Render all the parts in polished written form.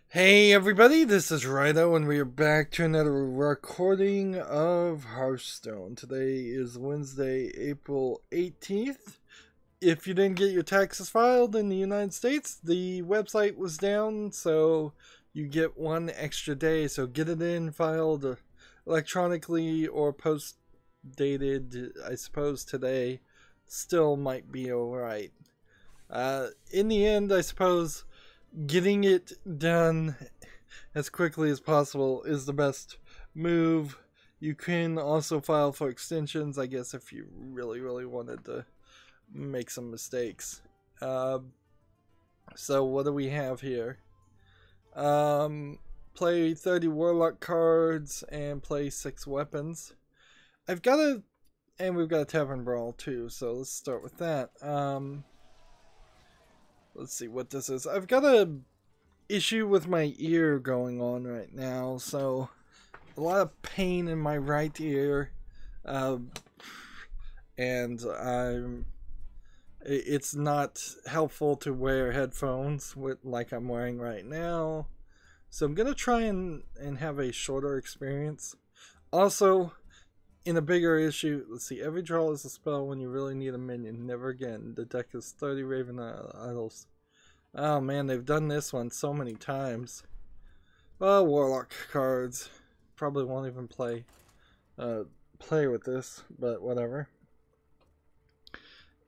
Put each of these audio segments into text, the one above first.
Hey everybody, this is Rydo and we are back to another recording of Hearthstone. Today is Wednesday, April 18th. If you didn't get your taxes filed in the United States, the website was down, so you get one extra day. So get it in, filed electronically or post-dated, I suppose today, still might be alright. In the end, I suppose getting it done as quickly as possible is the best move. You can also file for extensions, I guess, if you really wanted to make some mistakes. So what do we have here? Play 30 warlock cards and play 6 weapons. And we've got a tavern brawl too, so let's start with that. Let's see what this is. I've got a issue with my ear going on right now, so a lot of pain in my right ear, and it's not helpful to wear headphones like I'm wearing right now. So I'm gonna try and have a shorter experience. Also, in a bigger issue, let's see, every draw is a spell when you really need a minion. Never again. The deck is 30 Raven Idols. Oh man, they've done this one so many times. Well, Warlock cards. Probably won't even play with this, but whatever.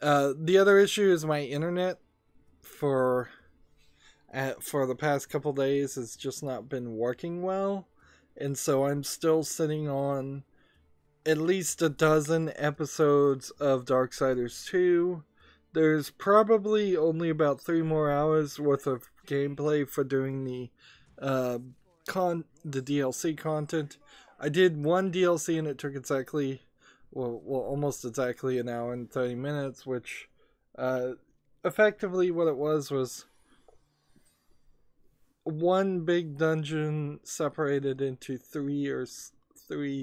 The other issue is my internet for the past couple days has just not been working well. And so I'm still sitting on at least a dozen episodes of Darksiders 2. There's probably only about 3 more hours worth of gameplay for doing the DLC content. I did one DLC and it took exactly, well almost exactly an hour and 30 minutes, which effectively what it was one big dungeon separated into 3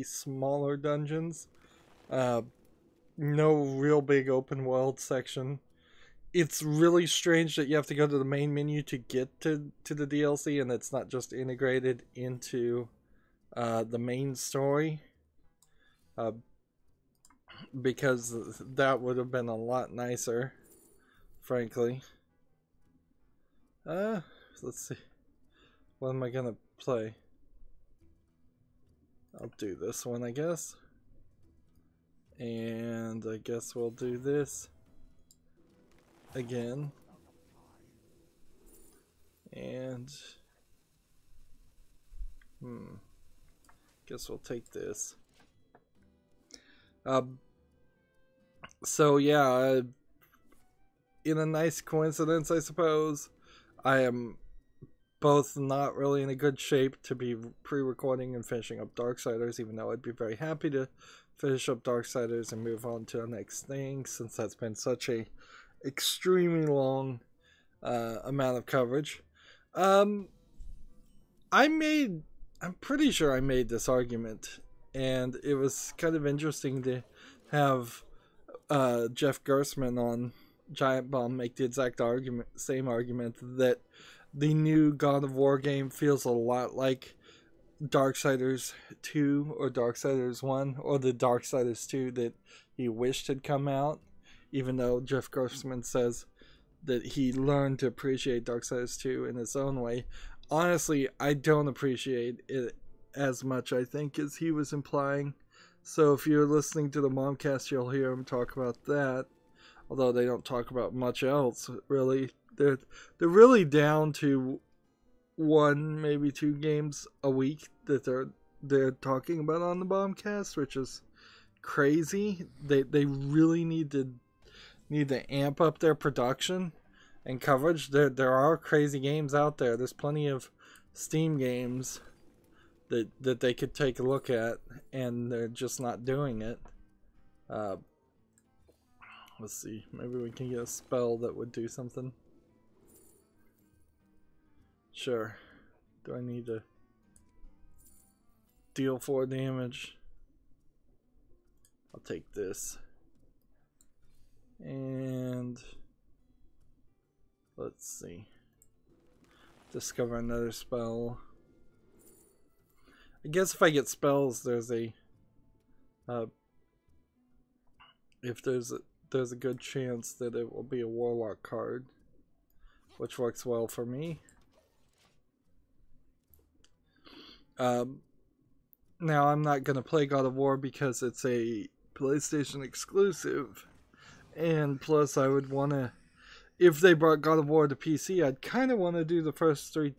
smaller dungeons. No real big open world section. It's really strange that you have to go to the main menu to get to the DLC, and it's not just integrated into the main story. Because that would have been a lot nicer, frankly. Let's see. What am I gonna play? I'll do this one, I guess. And I guess we'll do this again. And guess we'll take this. So yeah, in a nice coincidence, I suppose, I am both not really in a good shape to be pre-recording and finishing up Darksiders, even though I'd be very happy to finish up Darksiders and move on to the next thing, since that's been such a extremely long amount of coverage. I'm pretty sure I made this argument, and it was kind of interesting to have Jeff Gersman on Giant Bomb make the exact same argument that the new God of War game feels a lot like Darksiders 2 or Darksiders 1, or the Darksiders 2 that he wished had come out, even though Jeff Gersman says that he learned to appreciate Darksiders 2 in his own way. Honestly, I don't appreciate it as much, I think, as he was implying. So if you're listening to the Momcast, you'll hear him talk about that. Although they don't talk about much else, really. They're really down to 1, maybe 2 games a week that they're talking about on the Bombcast, which is crazy. They really need to amp up their production and coverage. There are crazy games out there. There's plenty of Steam games that they could take a look at, and they're just not doing it. Let's see, maybe we can get a spell that would do something. Sure. Do I need to deal 4 damage? I'll take this. And Let's see. Discover another spell. I guess if I get spells, there's a if there's a good chance that it will be a warlock card, which works well for me. Now I'm not gonna play God of War because it's a PlayStation exclusive, and plus I would wanna, if they brought God of War to PC, I'd kind of want to do the first three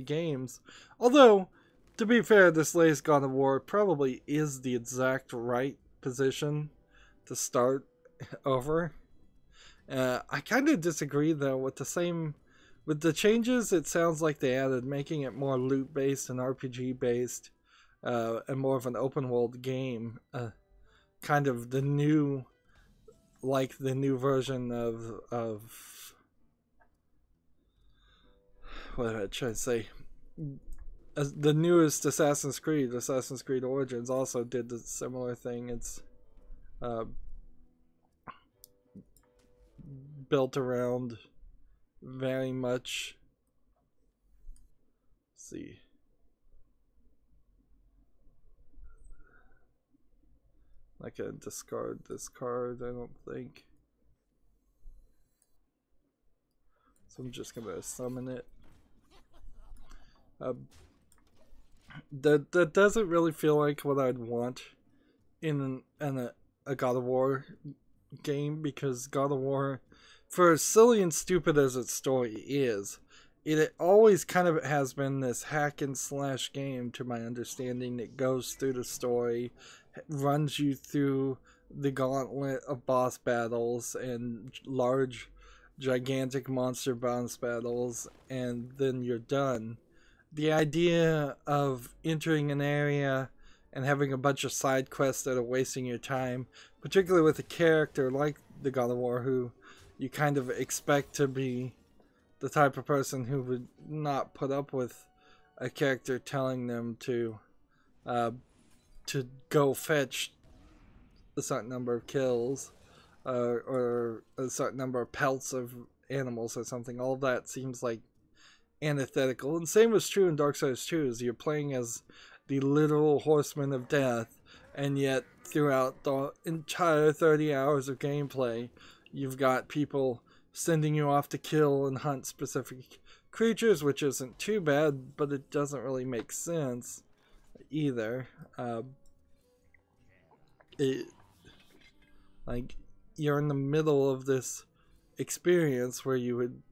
games. Although, to be fair, this latest God of War probably is the exact right position to start over. I kind of disagree though with the changes. It sounds like they added making it more loot based and RPG based, and more of an open world game. Kind of the new version of what did I try to say? The newest Assassin's Creed Origins, also did the similar thing. It's built around very much. Let's see. I can discard this card, I don't think. So I'm just gonna summon it. That doesn't really feel like what I'd want in a God of War game, because God of War, for as silly and stupid as its story is, it always kind of has been this hack and slash game, to my understanding, that goes through the story, runs you through the gauntlet of boss battles and large, gigantic monster boss battles, and then you're done. The idea of entering an area and having a bunch of side quests that are wasting your time, particularly with a character like the God of War, who you kind of expect to be the type of person who would not put up with a character telling them to go fetch a certain number of kills, or a certain number of pelts of animals or something. All of that seems like antithetical. And same was true in Darksiders 2, is you're playing as the literal horseman of death, and yet throughout the entire 30 hours of gameplay, you've got people sending you off to kill and hunt specific creatures, which isn't too bad, but it doesn't really make sense either. Like, you're in the middle of this experience where you would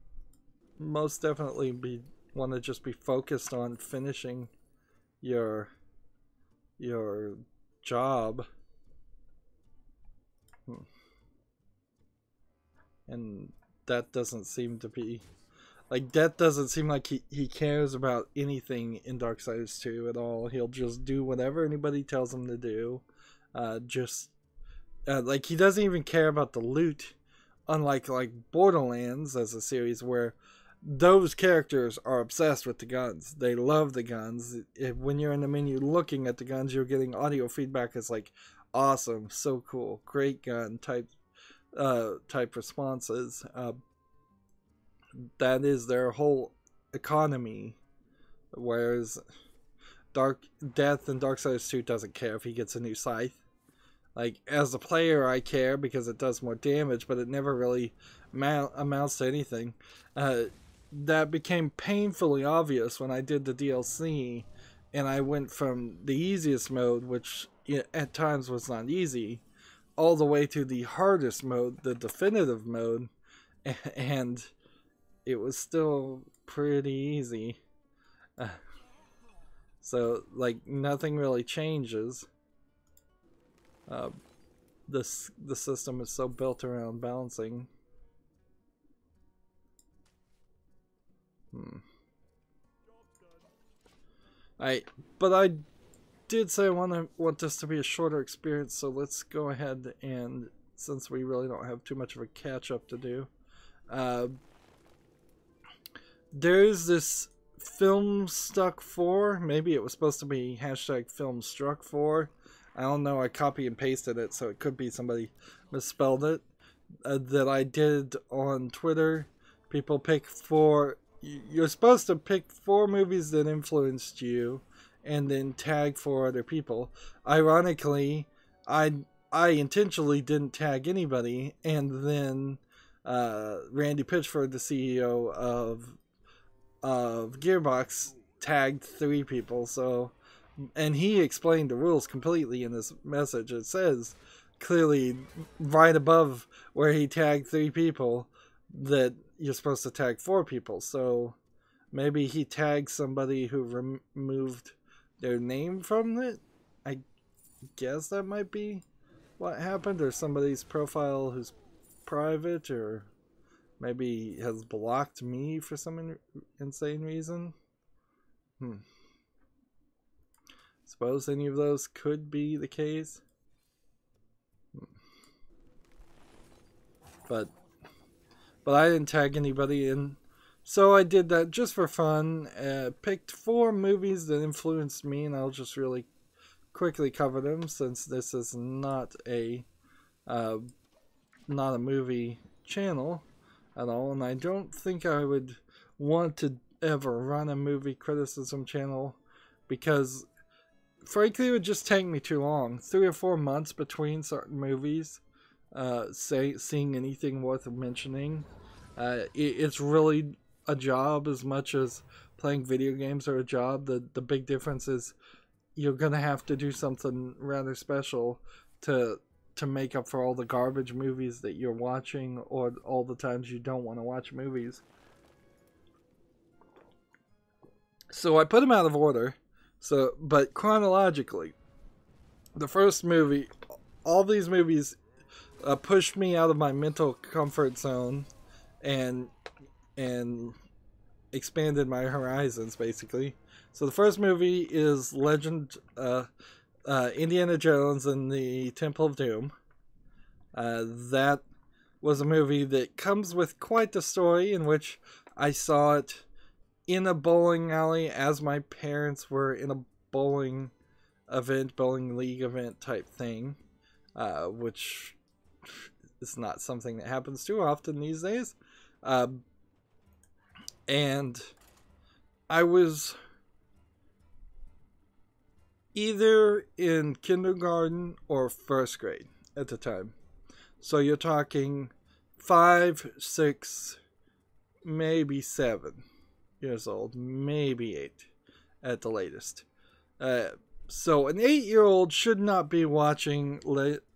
most definitely want to just be focused on finishing your job. And that doesn't seem to be like, that doesn't seem like he cares about anything in Darksiders 2 at all. He'll just do whatever anybody tells him to do. Like, he doesn't even care about the loot, unlike like Borderlands as a series, where those characters are obsessed with the guns. They love the guns. When you're in the menu looking at the guns, you're getting audio feedback. It's like, awesome, so cool, great gun type responses. That is their whole economy. Whereas Death in Darksiders 2 doesn't care if he gets a new scythe. Like, as a player, I care because it does more damage, but it never really amounts to anything. That became painfully obvious when I did the DLC, and I went from the easiest mode, which at times was not easy, all the way to the hardest mode, the definitive mode, and it was still pretty easy. So, like, nothing really changes. The system is so built around balancing. But I did say I want this to be a shorter experience, so let's go ahead, and since we really don't have too much of a catch up to do, there's this Filmstruck 4. Maybe it was supposed to be hashtag Filmstruck 4. I don't know, I copy and pasted it, so it could be somebody misspelled it. That I did on Twitter people pick four. You're supposed to pick 4 movies that influenced you, and then tag 4 other people. Ironically, I intentionally didn't tag anybody, and then Randy Pitchford, the CEO of Gearbox, tagged 3 people. So, and he explained the rules completely in this message. It says clearly right above where he tagged 3 people that you're supposed to tag 4 people. So maybe he tagged somebody who removed their name from it. I guess that might be what happened, or somebody's profile who's private, or maybe has blocked me for some insane reason. Suppose any of those could be the case. But I didn't tag anybody, and so I did that just for fun. Picked 4 movies that influenced me, and I'll just really quickly cover them since this is not a movie channel at all, and I don't think I would want to ever run a movie criticism channel, because frankly it would just take me too long. 3 or 4 months between certain movies, seeing anything worth mentioning. It's really a job as much as playing video games are a job. The big difference is you're gonna have to do something rather special to make up for all the garbage movies that you're watching, or all the times you don't want to watch movies. So I put them out of order. But chronologically, the first movie, all these movies pushed me out of my mental comfort zone and expanded my horizons, basically. So the first movie is Indiana Jones and the Temple of Doom. That was a movie that comes with quite the story, in which I saw it in a bowling alley as my parents were in a bowling league event type thing, which is not something that happens too often these days. And I was either in kindergarten or first grade at the time. So you're talking 5, 6, maybe 7 years old, maybe 8 at the latest. So an 8-year-old should not be watching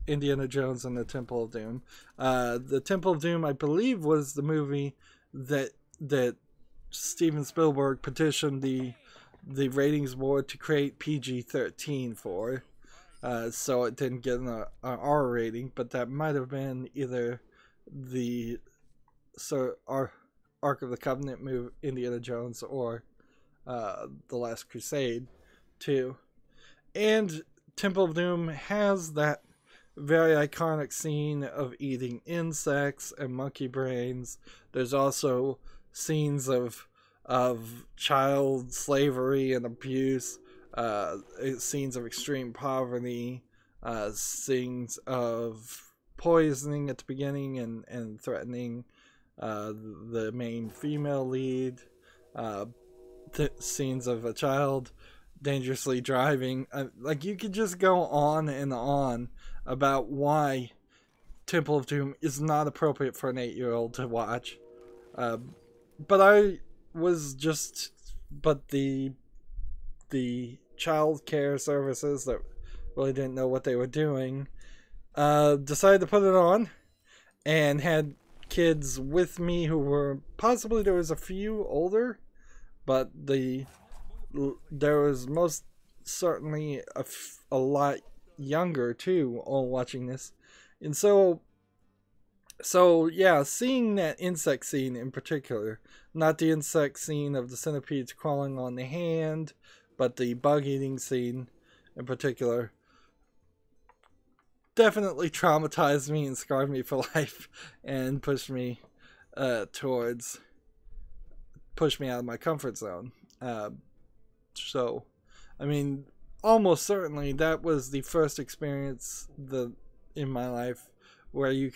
Indiana Jones and the Temple of Doom. The Temple of Doom, I believe, was the movie that Steven Spielberg petitioned the ratings board to create PG-13 for. So it didn't get an R rating, but that might have been either the Ark of the Covenant movie, Indiana Jones, or The Last Crusade too. And Temple of Doom has that very iconic scene of eating insects and monkey brains. There's also scenes of child slavery and abuse, scenes of extreme poverty, scenes of poisoning at the beginning and threatening the main female lead, scenes of a child dangerously driving. Like, you could just go on and on about why Temple of Doom is not appropriate for an 8-year-old to watch. But I was just, the child care services that really didn't know what they were doing decided to put it on, and had kids with me who were possibly, there was a few older, but there was most certainly a lot younger too, all watching this. And so yeah, seeing that insect scene in particular, not the insect scene of the centipedes crawling on the hand, but the bug eating scene in particular, definitely traumatized me and scarred me for life, and pushed me out of my comfort zone. So, I mean, almost certainly that was the first experience in my life where you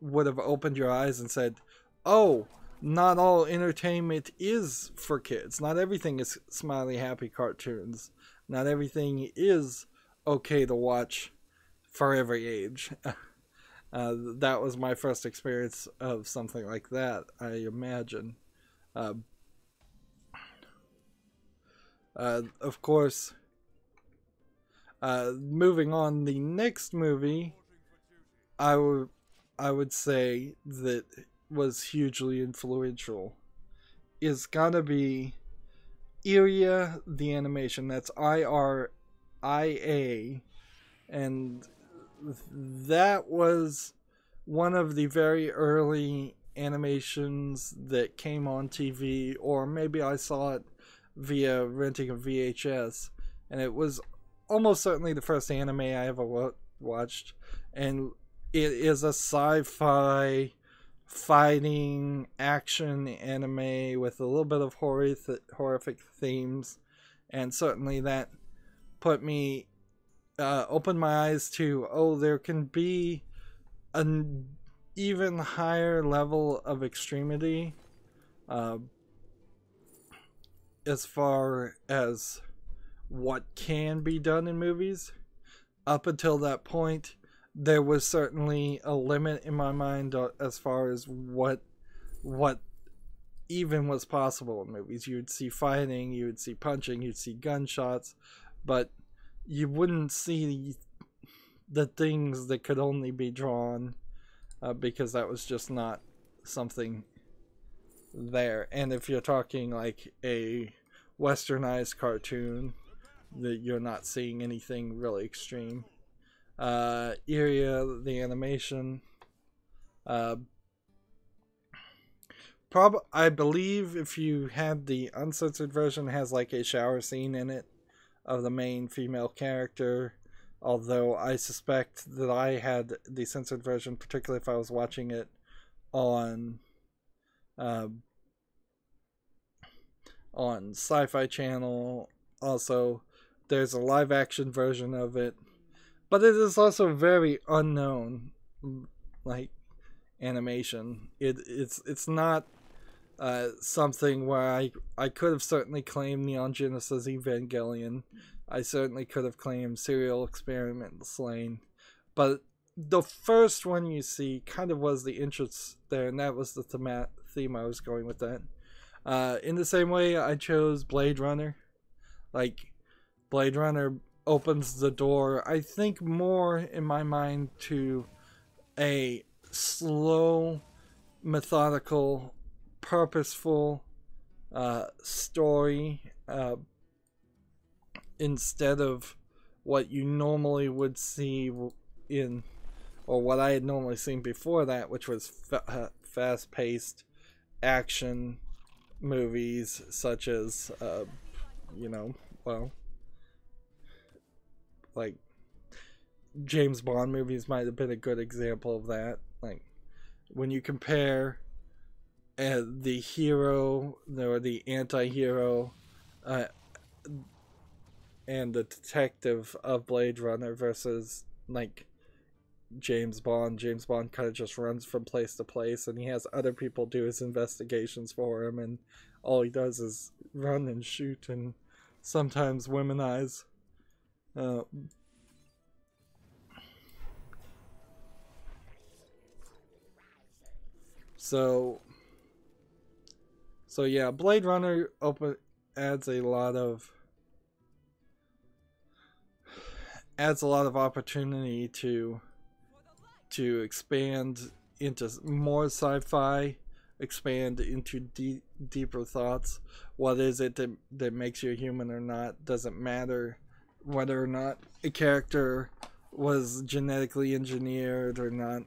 would have opened your eyes and said, oh, not all entertainment is for kids. Not everything is smiley, happy cartoons. Not everything is okay to watch for every age. That was my first experience of something like that, I imagine. Of course, moving on, the next movie I would say that was hugely influential is gotta be Iria the animation. That's IRIA, and that was one of the very early animations that came on TV, or maybe I saw it via renting a VHS, and it was almost certainly the first anime I ever watched, and it is a sci-fi fighting action anime with a little bit of horrific themes, and certainly that put me opened my eyes to, oh, there can be an even higher level of extremity as far as what can be done in movies. Up until that point, there was certainly a limit in my mind as far as what even was possible in movies. You would see fighting, you would see punching, you'd see gunshots, but you wouldn't see the things that could only be drawn because that was just not something there. And if you're talking like a westernized cartoon, that you're not seeing anything really extreme. Iria, the animation, I believe if you had the uncensored version, it has like a shower scene in it of the main female character, although I suspect that I had the censored version, particularly if I was watching it on Sci-Fi Channel. Also, there's a live action version of it, but it is also very unknown, like animation. It's not something where I could have certainly claimed Neon Genesis Evangelion. I certainly could have claimed Serial Experiment Slain, but the first one you see kind of was the interest there, and that was the theme I was going with that. In the same way, I chose Blade Runner. Like, Blade Runner opens the door, I think, more in my mind to a slow, methodical, purposeful story instead of what you normally would see in, or what I had normally seen before that, which was fast-paced action movies such as like James Bond movies might have been a good example of that. Like, when you compare the hero or the anti-hero and the detective of Blade Runner versus like James Bond kind of just runs from place to place, and he has other people do his investigations for him, and all he does is run and shoot and sometimes womanize. So yeah, Blade Runner adds a lot of opportunity to expand into more sci-fi, expand into deeper thoughts. What is it that makes you human or not? Doesn't matter whether or not a character was genetically engineered or not.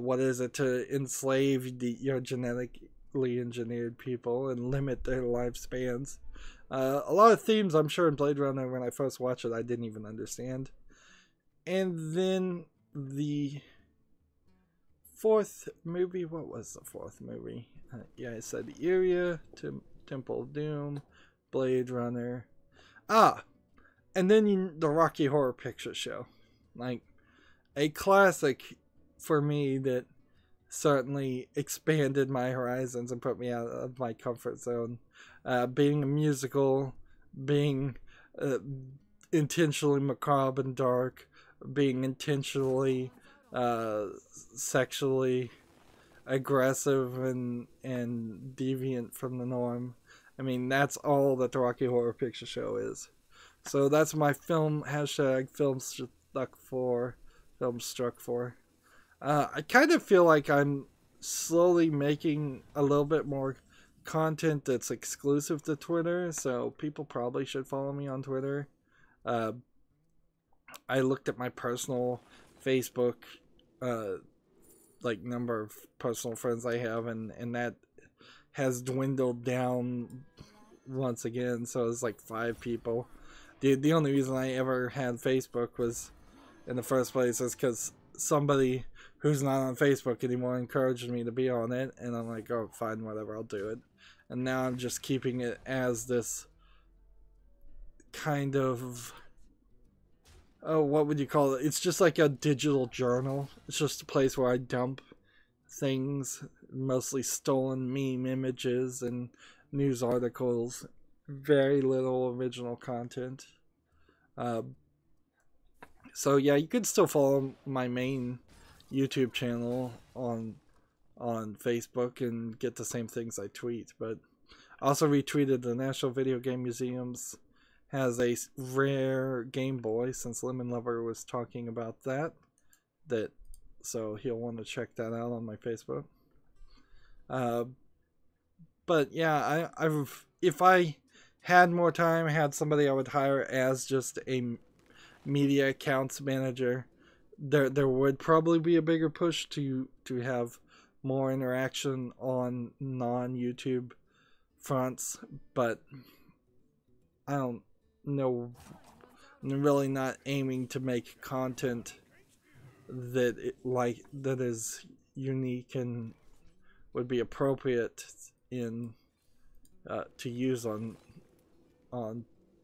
What is it to enslave your genetically engineered people and limit their lifespans? A lot of themes, I'm sure, in Blade Runner, when I first watched it, I didn't even understand. And then the fourth movie, what was the fourth movie? Yeah, I said Iria, Temple of Doom, Blade Runner. And then the Rocky Horror Picture Show. Like, a classic for me that certainly expanded my horizons and put me out of my comfort zone. Being a musical, being uh, intentionally macabre and dark, being intentionally uh, sexually aggressive and deviant from the norm. I mean, that's all that the Rocky Horror Picture Show is. So that's my film hashtag film stuck for film struck for. I kind of feel like I'm slowly making a little bit more content that's exclusive to Twitter, so people probably should follow me on Twitter. Uh, I looked at my personal Facebook, uh, like number of personal friends I have, and that has dwindled down once again. So it's like 5 people. The only reason I ever had Facebook was in the first place is because somebody who's not on Facebook anymore encouraged me to be on it, and I'm like, oh, fine, whatever, I'll do it. And now I'm just keeping it as this kind of, oh, what would you call it? It's just like a digital journal. It's just a place where I dump things, mostly stolen meme images and news articles. Very little original content. So yeah, you could still follow my main YouTube channel on Facebook and get the same things I tweet. But I also retweeted the National Video Game Museum's has a rare Game Boy, since Lemon Lover was talking about that. So he'll want to check that out on my Facebook. But yeah, if I had more time, had somebody I would hire as just a media accounts manager, there would probably be a bigger push to have more interaction on non-YouTube fronts, but I don't know. I'm really not aiming to make content that is unique and would be appropriate in to use on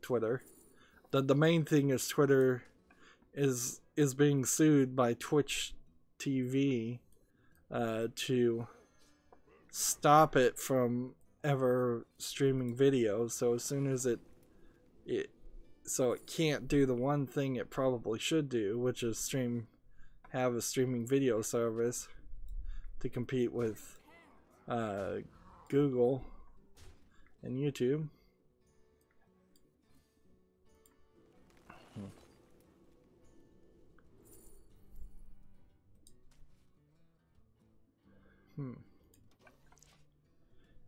Twitter. The main thing is Twitter is being sued by Twitch TV to stop it from ever streaming video. So as soon as it can't do the one thing it probably should do, which is have a streaming video service to compete with Google and YouTube.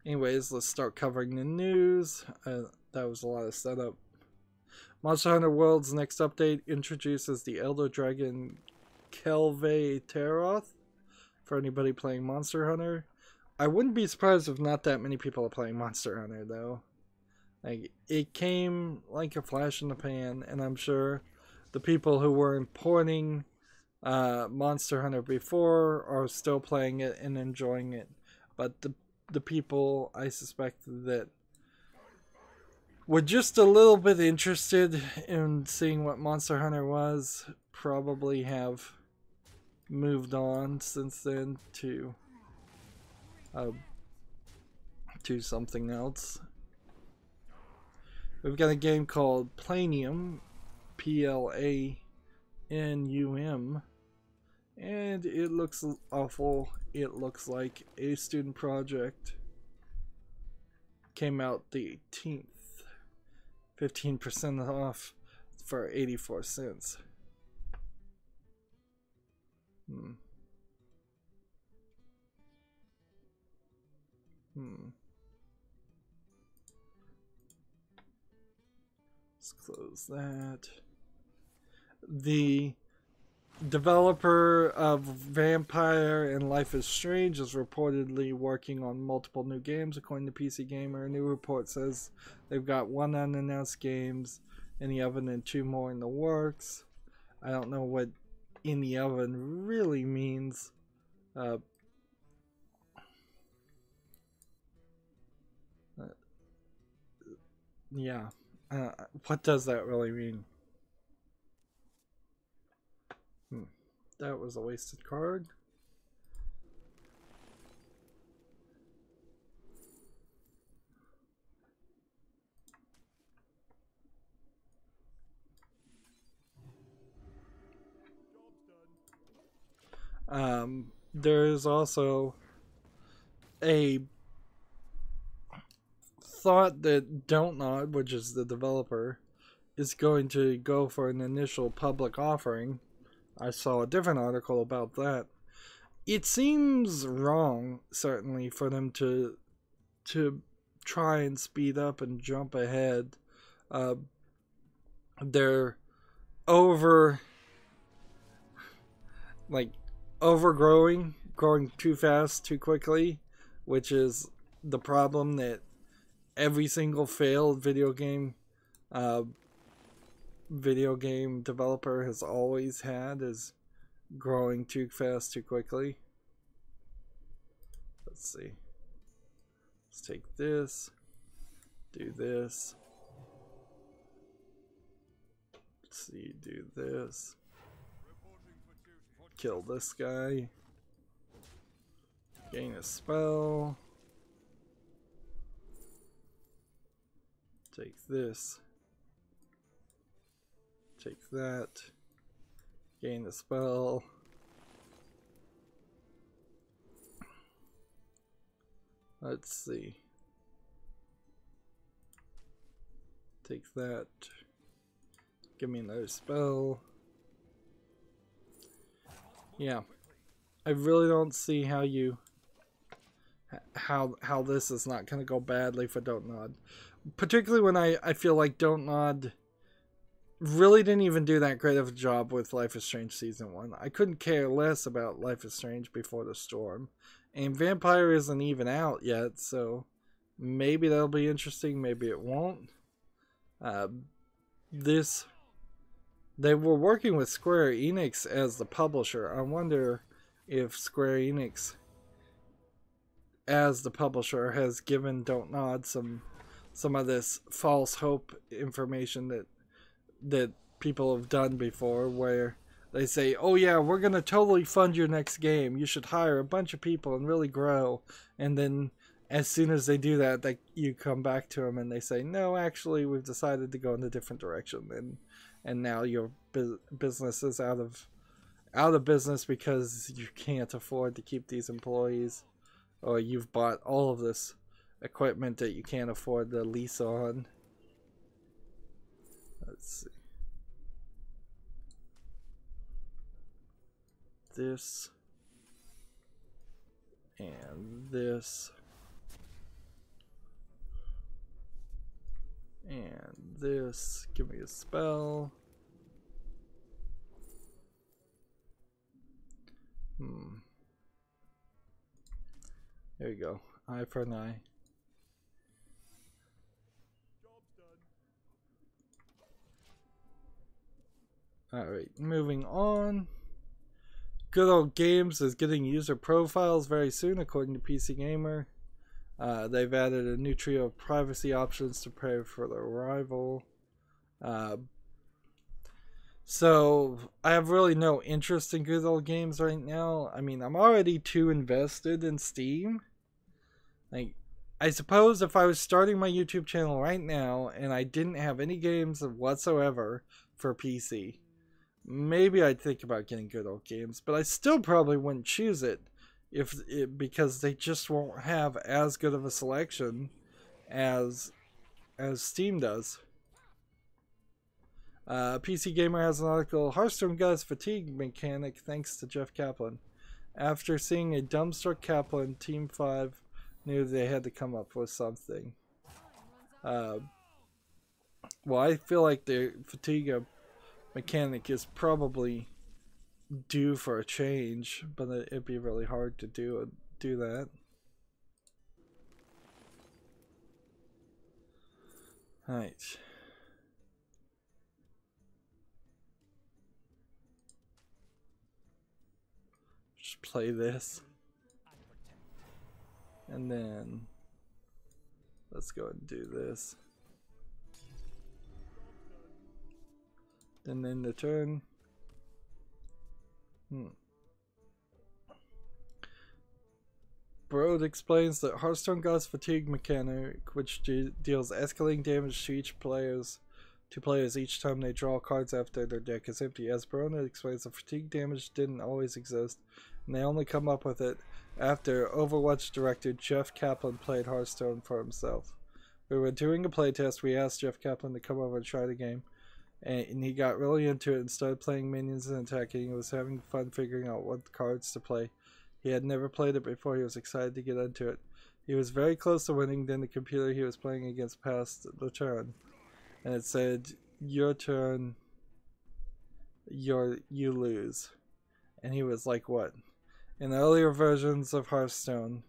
Anyways, let's start covering the news. That was a lot of setup. Monster Hunter World's next update introduces the Elder Dragon Kelve Teroth for anybody playing Monster Hunter. I wouldn't be surprised if not that many people are playing Monster Hunter, though. Like, it came like a flash in the pan, and I'm sure the people who were importing Monster Hunter before are still playing it and enjoying it. But the people I suspect that were just a little bit interested in seeing what Monster Hunter was probably have moved on since then to something else. We've got a game called Planium, Planum, and it looks awful. It looks like a student project. Came out the 18th. 15% off for 84 cents. Let's close that. The developer of Vampire and Life is Strange is reportedly working on multiple new games, according to PC Gamer. A new report says they've got 1 unannounced games in the oven and 2 more in the works. I don't know what in the oven really means. Yeah. What does that really mean? That was a wasted card. There's also a thought that Dontnod, which is the developer, is going to go for an initial public offering. I saw a different article about that. It seems wrong, certainly, for them to try and speed up and jump ahead. They're overgrowing, growing too fast, too quickly, which is the problem that every single failed video game developer has always had, is growing too fast, too quickly. Let's see. Let's take this, do this. Let's see, do this. Kill this guy. Gain a spell. Take this. Take that. Gain a spell. Let's see. Take that. Give me another spell. Yeah. I really don't see how you how this is not going to go badly for Dontnod. Particularly when I feel like Dontnod really didn't even do that great of a job with Life is Strange Season 1. I couldn't care less about Life is Strange Before the Storm. And Vampire isn't even out yet, so maybe that'll be interesting, maybe it won't. They were working with Square Enix as the publisher. I wonder if Square Enix as the publisher has given Dontnod some of this false hope information that people have done before, where they say, oh yeah, we're going to totally fund your next game. You should hire a bunch of people and really grow. And then as soon as they do that, you come back to them and they say, no, actually, we've decided to go in a different direction. And now your business is out of business because you can't afford to keep these employees. Or you've bought all of this equipment that you can't afford the lease on. Let's see. This and this and this. Give me a spell. There you go. Eye for an eye. Alright, moving on. Good Old Games is getting user profiles very soon, according to PC Gamer. They've added a new trio of privacy options to prepare for their arrival. So, I have really no interest in Good Old Games right now. I mean, I'm already too invested in Steam. Like, I suppose if I was starting my YouTube channel right now and I didn't have any games whatsoever for PC, maybe I'd think about getting Good Old Games, but I still probably wouldn't choose it because they just won't have as good of a selection as Steam does. PC Gamer has an article, Hearthstone got its fatigue mechanic thanks to Jeff Kaplan. After seeing a dumbstruck Kaplan, Team 5 knew they had to come up with something. Well, I feel like the fatigue mechanic is probably due for a change, but it'd be really hard to do that. Alright. Just play this. And then let's go and do this. And then the turn. Broad explains that Hearthstone God's fatigue mechanic, which deals escalating damage to players each time they draw cards after their deck is empty. As Barona explains, the fatigue damage didn't always exist, and they only come up with it after Overwatch director Jeff Kaplan played Hearthstone for himself. We were doing a playtest. We asked Jeff Kaplan to come over and try the game, and he got really into it and started playing minions and attacking. He was having fun figuring out what cards to play. He had never played it before. He was excited to get into it. He was very close to winning. Then the computer he was playing against passed the turn, and it said, "Your turn. You lose." And he was like, "What?" In the earlier versions of Hearthstone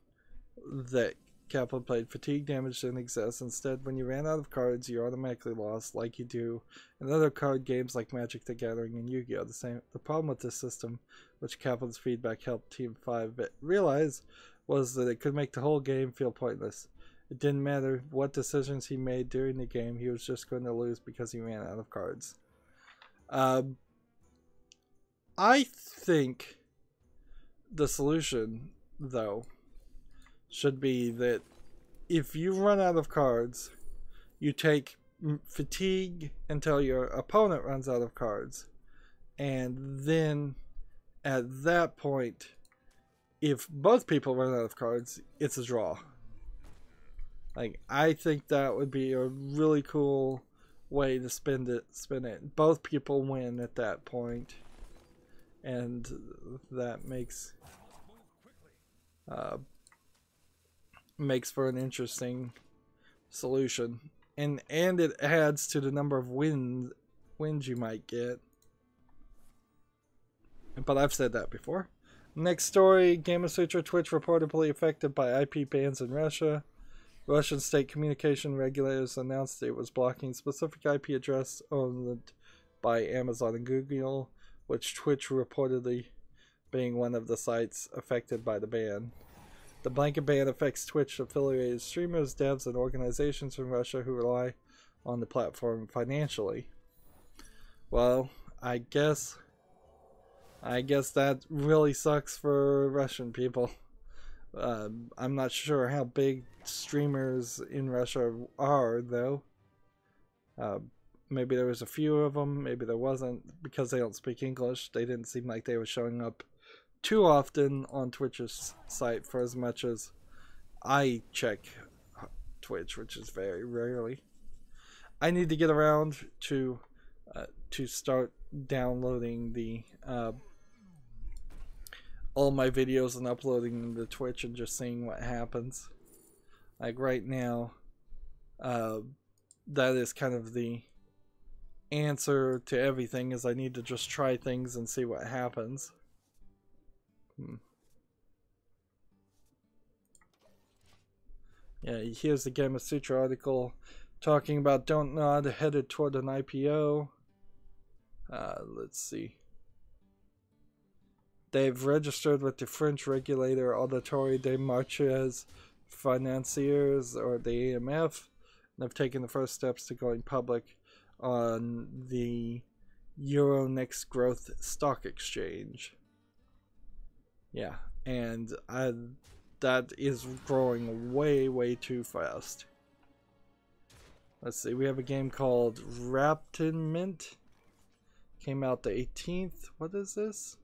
that Kaplan played, fatigue damage didn't exist. Instead, when you ran out of cards, you automatically lost, like you do in other card games like Magic the Gathering and Yu-Gi-Oh! The problem with this system, which Kaplan's feedback helped Team 5 realize, was that it could make the whole game feel pointless. It didn't matter what decisions he made during the game, he was just going to lose because he ran out of cards. I think the solution, though, should be that if you run out of cards, you take fatigue until your opponent runs out of cards, and then at that point, if both people run out of cards, it's a draw. Like, I think that would be a really cool way to spin it. Both people win at that point, and that makes for an interesting solution, and it adds to the number of wins you might get. But I've said that before. Next story: Gamasutra Twitch reportedly affected by IP bans in Russia. Russian state communication regulators announced it was blocking specific IP address owned by Amazon and Google, which Twitch reportedly being one of the sites affected by the ban. The blanket ban affects Twitch-affiliated streamers, devs, and organizations in Russia who rely on the platform financially. Well, I guess that really sucks for Russian people. I'm not sure how big streamers in Russia are, though. Maybe there was a few of them, maybe there wasn't. Because they don't speak English, they didn't seem like they were showing up too often on Twitch's site for as much as I check Twitch, which is very rarely. I need to get around to start downloading the all my videos and uploading them to Twitch and just seeing what happens. Like right now, that is kind of the answer to everything, is I need to just try things and see what happens. Yeah, here's the Gamasutra article talking about Don't Nod headed toward an IPO. Let's see. They've registered with the French regulator Auditory des Marchés Financiers, or the AMF, and have taken the first steps to going public on the Euronext Growth Stock Exchange. Yeah, and that is growing way too fast. Let's see, we have a game called Raptinment. Came out the 18th. What is this?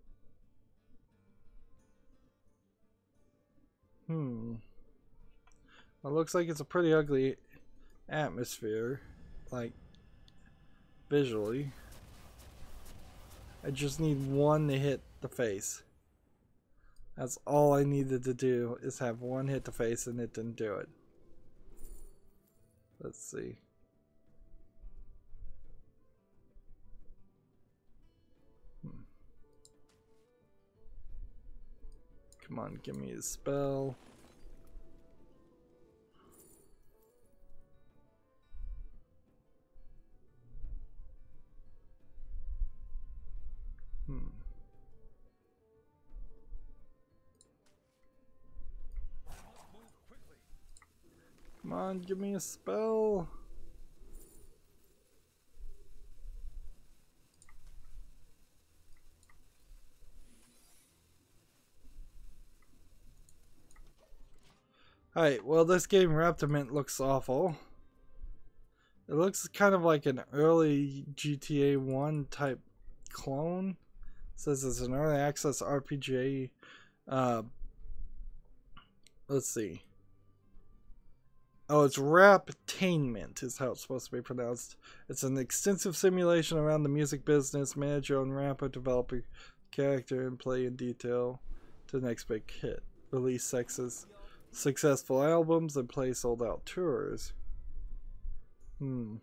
It looks like it's a pretty ugly atmosphere, like visually. I just need one to hit the face. That's all I needed to do, is have one hit the face, and it didn't do it. Let's see. Come on, give me a spell. Come on, give me a spell. Alright, well, this game Raptinament looks awful. It looks kind of like an early GTA 1 type clone. It says it's an early access RPG Uh, let's see. Oh, it's Raptainment is how it's supposed to be pronounced. It's an extensive simulation around the music business. Manage your own rapper, develop a character, and play in detail to the next big hit. Release successful albums and play sold-out tours. And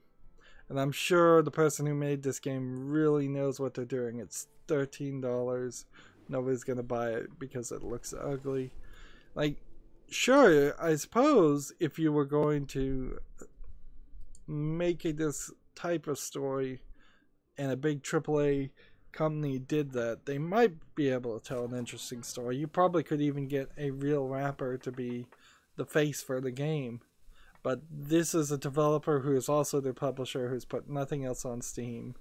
I'm sure the person who made this game really knows what they're doing. It's $13. Nobody's gonna buy it because it looks ugly. Like, sure, I suppose if you were going to make this type of story and a big AAA company did that, they might be able to tell an interesting story. You probably could even get a real rapper to be the face for the game. But this is a developer who is also the publisher who's put nothing else on Steam.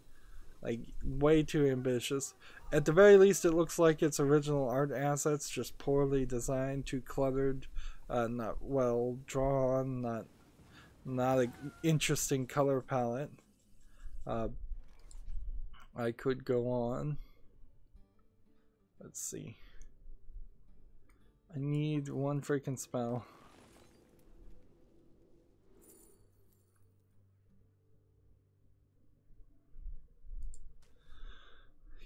Like, way too ambitious. At the very least, it looks like its original art assets, just poorly designed, too cluttered, not well drawn, not an interesting color palette. I could go on. Let's see. I need one freaking spell.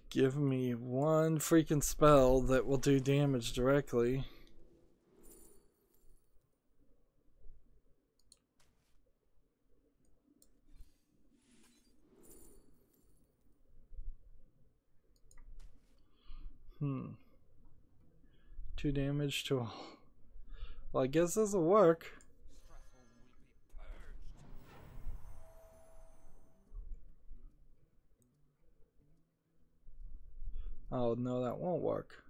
Give me one freaking spell that will do damage directly. Two damage to all. Well, I guess this will work. Oh no, that won't work.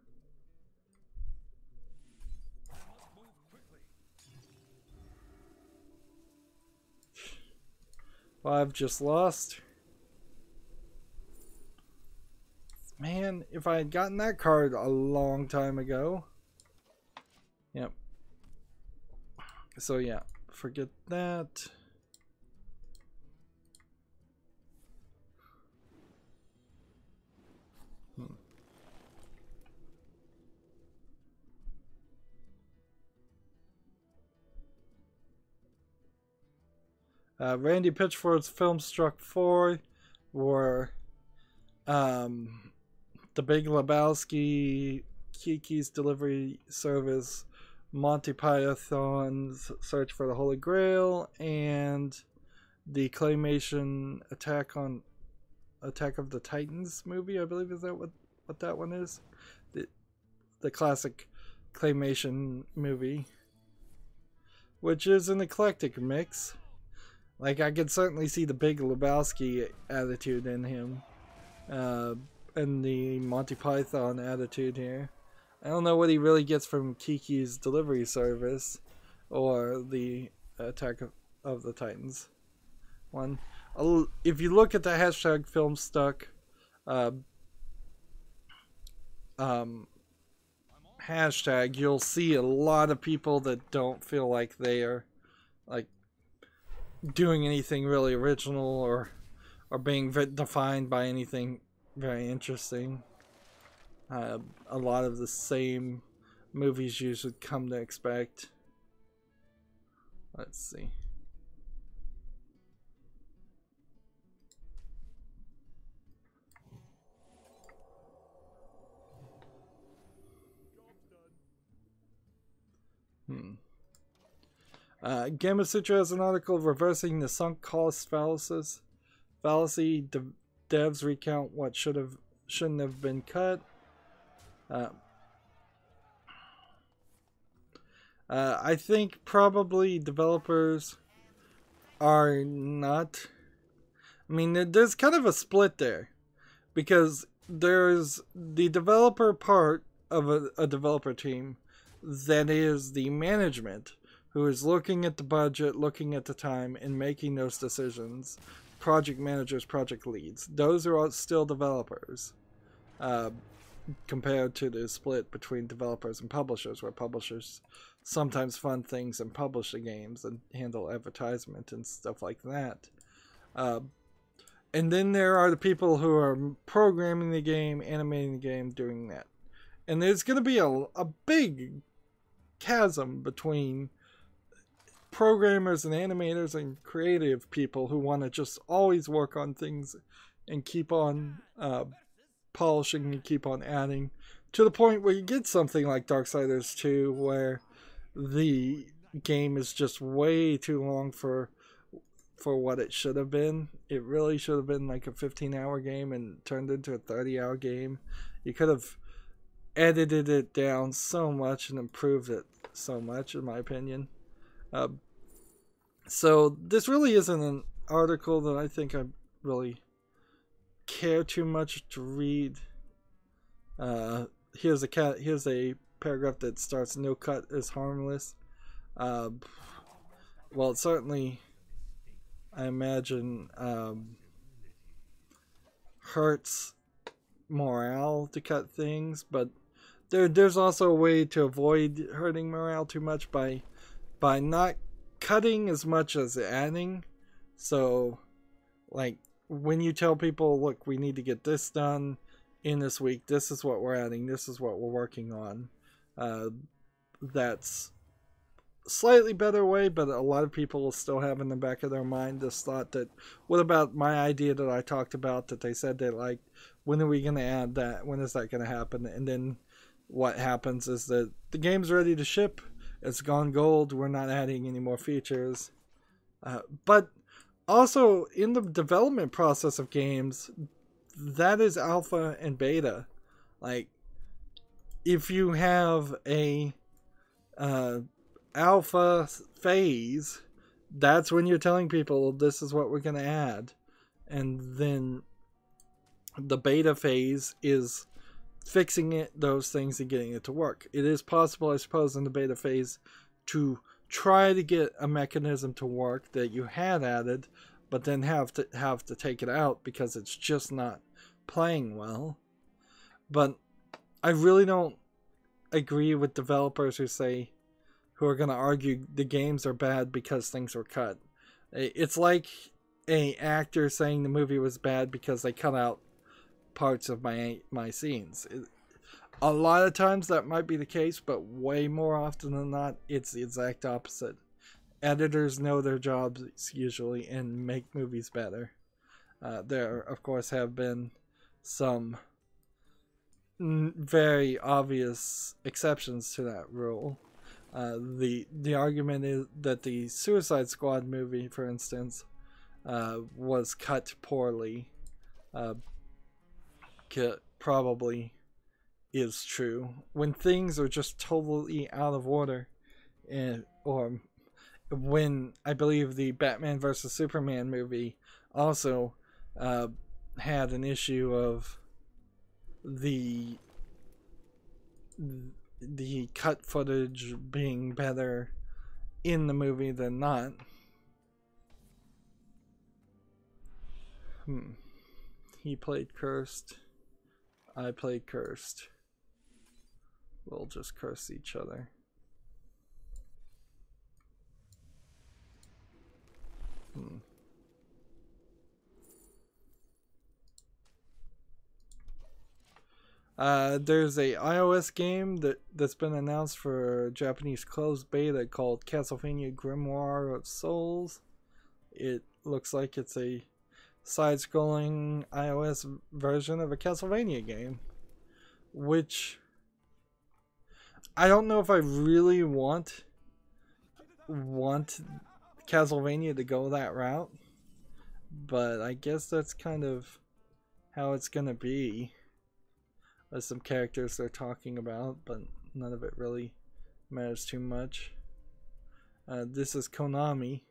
Well, I've just lost. Man, if I had gotten that card a long time ago. Yep. So yeah, forget that. Randy Pitchford's Filmstruck 4 were The Big Lebowski, Kiki's Delivery Service, Monty Python's Search for the Holy Grail, and the claymation Attack of the Titans movie, I believe. Is that what that one is? The classic claymation movie, which is an eclectic mix. Like, I could certainly see the Big Lebowski attitude in him, and the Monty Python attitude here. I don't know what he really gets from Kiki's Delivery Service or the Attack of the Titans one. If you look at the hashtag Filmstuck hashtag, you'll see a lot of people that don't feel like they are like doing anything really original or being defined by anything very interesting. A lot of the same movies you should come to expect. Let's see. Gamma Sutra has an article reversing the sunk cost fallacy. Devs recount what shouldn't have been cut. I think probably developers are not. I mean, there's kind of a split there, because there's the developer part of a developer team that is the management, who is looking at the budget, looking at the time, and making those decisions. Project managers, project leads. Those are all still developers. Compared to the split between developers and publishers, where publishers sometimes fund things and publish the games and handle advertisement and stuff like that. And then there are the people who are programming the game, animating the game, doing that. And there's going to be a big chasm between programmers and animators and creative people who want to just always work on things and keep on polishing and keep on adding, to the point where you get something like Darksiders 2 where the game is just way too long for what it should have been. It really should have been like a 15-hour game and turned into a 30-hour game. You could have edited it down so much and improved it so much, in my opinion. So this really isn't an article that I think I really care too much to read. Here's a paragraph that starts, "No cut is harmless." Well, it certainly, I imagine, hurts morale to cut things, but there's also a way to avoid hurting morale too much by not cutting as much as adding. So, like, when you tell people, look, we need to get this done in this week, this is what we're adding, this is what we're working on, that's slightly better way, but a lot of people will still have in the back of their mind this thought that, what about my idea that I talked about that they said they liked, when are we going to add that, when is that going to happen? And then what happens is that the game's ready to ship, it's gone gold, we're not adding any more features. But also in the development process of games, that is alpha and beta. Like, if you have a alpha phase, that's when you're telling people this is what we're going to add, and then the beta phase is fixing those things and getting it to work. It is possible, I suppose, in the beta phase to try to get a mechanism to work that you had added, but then have to take it out because it's just not playing well. But I really don't agree with developers who are going to argue the games are bad because things were cut. It's like an actor saying the movie was bad because they cut out parts of my scenes. A lot of times that might be the case, but way more often than not, it's the exact opposite. Editors know their jobs usually and make movies better. There, of course, have been some very obvious exceptions to that rule. The argument is that the Suicide Squad movie, for instance, was cut poorly. Probably is true. When things are just totally out of order, or when I believe the Batman vs. Superman movie also had an issue of the cut footage being better in the movie than not. He played Cursed. I played Cursed. We'll just curse each other. There's a iOS game that's been announced for Japanese closed beta called Castlevania Grimoire of Souls. It looks like it's a side-scrolling iOS version of a Castlevania game, which I don't know if I really want Castlevania to go that route, but I guess that's kind of how it's gonna be. There's some characters they're talking about, but none of it really matters too much. This is Konami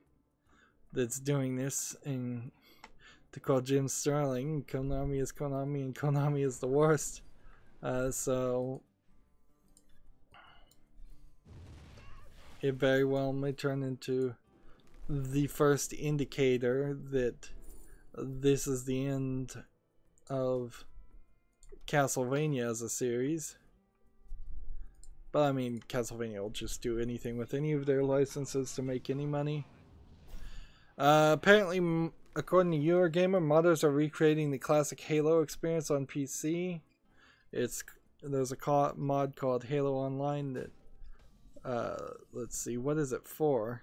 that's doing this, and to quote Jim Sterling, Konami is Konami and Konami is the worst. So it very well may turn into the first indicator that this is the end of Castlevania as a series. But I mean, Castlevania will just do anything with any of their licenses to make any money. Apparently, according to Eurogamer, modders are recreating the classic Halo experience on PC. It's there's a mod called Halo Online that let's see, what is it for?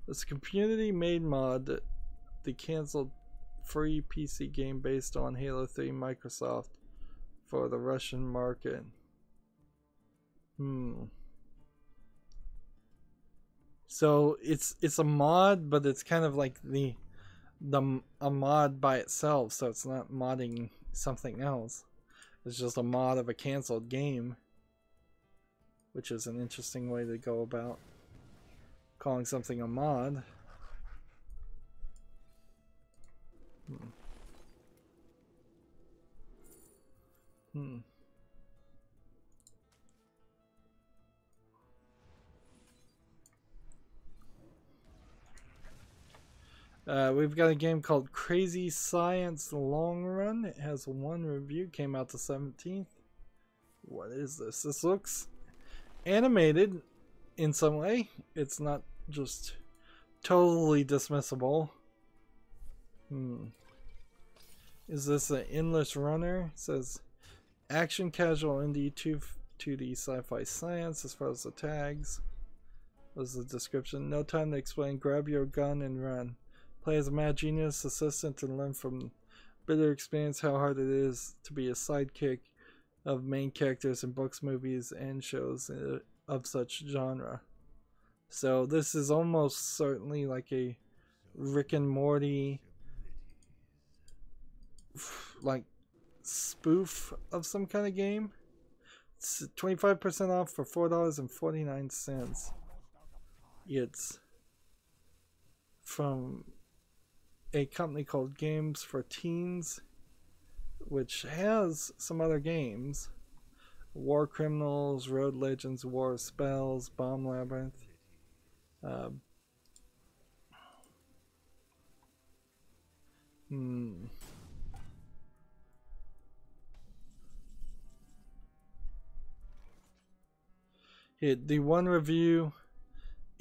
It's a community made mod that the canceled free PC game based on Halo 3 Microsoft for the Russian market. So it's a mod, but it's kind of like a mod by itself, so it's not modding something else. It's just a mod of a canceled game, which is an interesting way to go about calling something a mod. We've got a game called Crazy Science Long Run. It has one review, came out the 17th. What is this? This looks animated in some way. It's not just totally dismissible. Is this an endless runner? It says action casual indie 2D sci-fi science as far as the tags. Was the description. No time to explain. Grab your gun and run. Play as a mad genius assistant and learn from bitter experience how hard it is to be a sidekick of main characters in books, movies, and shows of such genre. So this is almost certainly like a Rick and Morty like spoof of some kind of game. It's 25% off for $4.49. It's from a company called Games for Teens, which has some other games: War Criminals, Road Legends, War of Spells, Bomb Labyrinth. The one review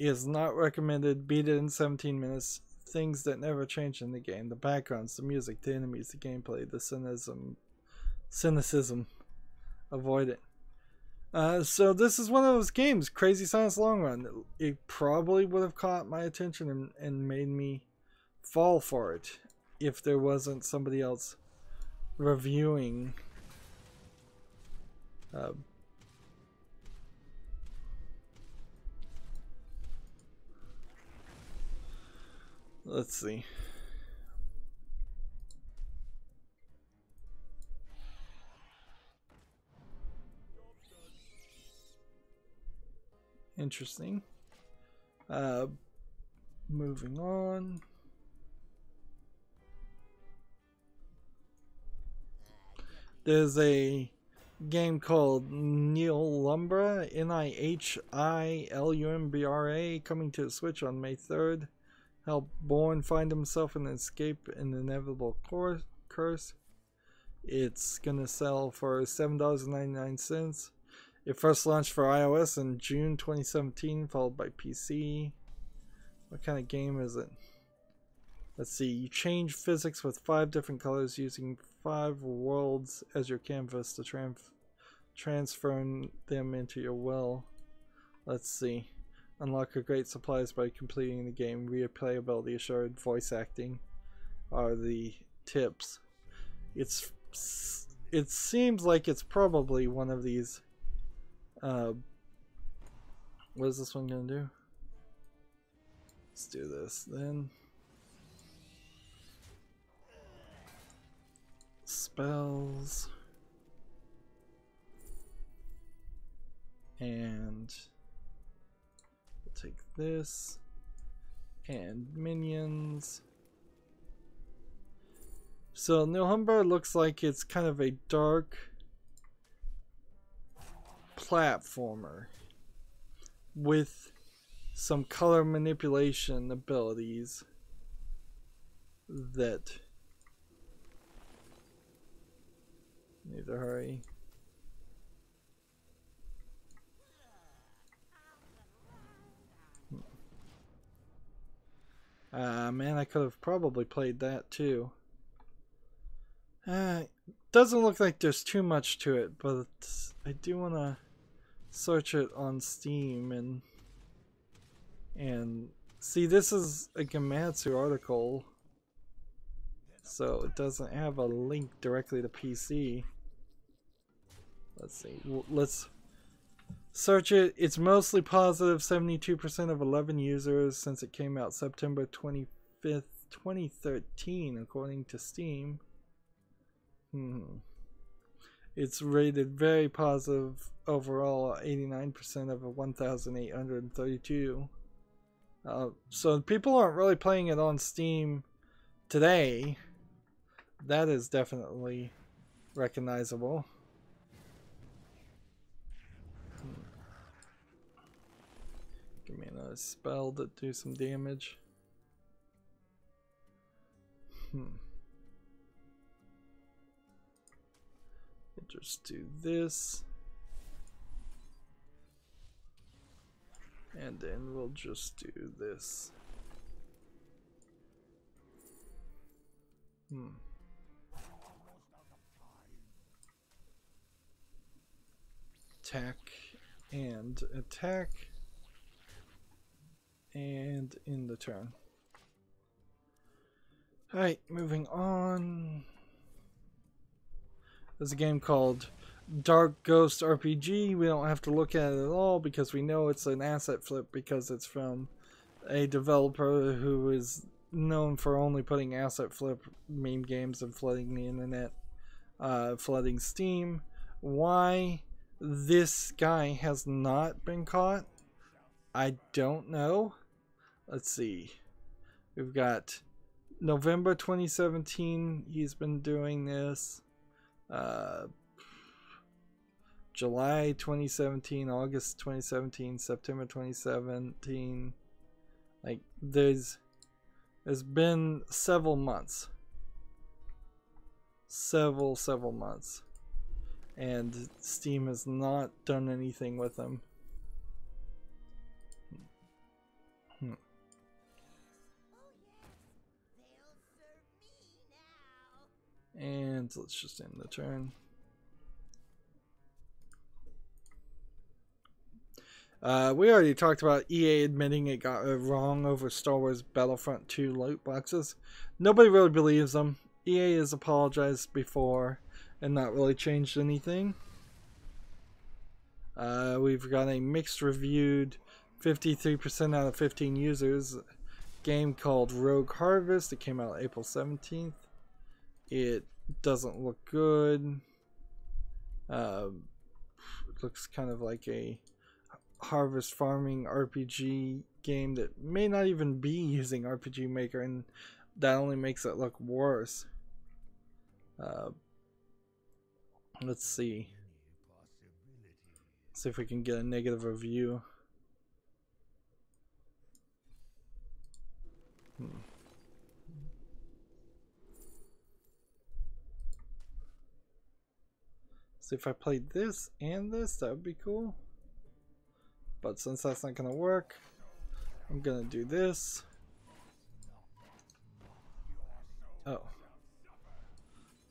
is not recommended. Beat it in 17 minutes. Things that never change in the game: the backgrounds, the music, the enemies, the gameplay, the cynicism. Avoid it. So this is one of those games, Crazy Science Long Run. It probably would have caught my attention and made me fall for it if there wasn't somebody else reviewing. Let's see. Interesting. Moving on. There's a game called Nihilumbra, Nihilumbra, coming to the Switch on May 3rd. Help Bourne find himself and escape an inevitable curse. It's gonna sell for $7.99. It first launched for iOS in June 2017, followed by PC. What kind of game is it? Let's see. You change physics with 5 different colors using 5 worlds as your canvas to transfer them into your will. Let's see. Unlock a great supplies by completing the game. Replayability assured. Voice acting are the tips. It seems like it's probably one of these. What is this one gonna do? Let's do this then. Spells. And we'll take this. And minions. So Nihilumbra looks like it's kind of a dark platformer with some color manipulation abilities that need to hurry. Man, I could have probably played that too. doesn't look like there's too much to it, but I do want to search it on Steam and see. This is a Gematsu article, so it doesn't have a link directly to PC. Let's see. Let's search it. It's mostly positive. 72% of 11 users since it came out September 25th, 2013, according to Steam. It's rated very positive overall, 89% of 1,832. So people aren't really playing it on Steam today. That is definitely recognizable. Give me another spell to do some damage. We'll just do this. And then we'll just do this. Attack and attack. And in the turn. Alright, moving on. There's a game called Dark Ghost RPG. We don't have to look at it at all because we know it's an asset flip because it's from a developer who is known for only putting asset flip meme games and flooding the internet, flooding Steam. Why this guy has not been caught, I don't know. Let's see. We've got November 2017. He's been doing this. July 2017, August 2017, September 2017. Like there's been several months. Several months. And Steam has not done anything with them. And let's just end the turn. We already talked about EA admitting it got it wrong over Star Wars Battlefront 2 loot boxes. Nobody really believes them. EA has apologized before and not really changed anything. We've got a mixed reviewed 53% out of 15 users game called Rogue Harvest. It came out April 17th. It doesn't look good. It looks kind of like a harvest farming RPG game that may not even be using RPG Maker, and that only makes it look worse. Let's see. See if we can get a negative review. See if I played this and this, that would be cool. But since that's not gonna work, I'm gonna do this. Oh,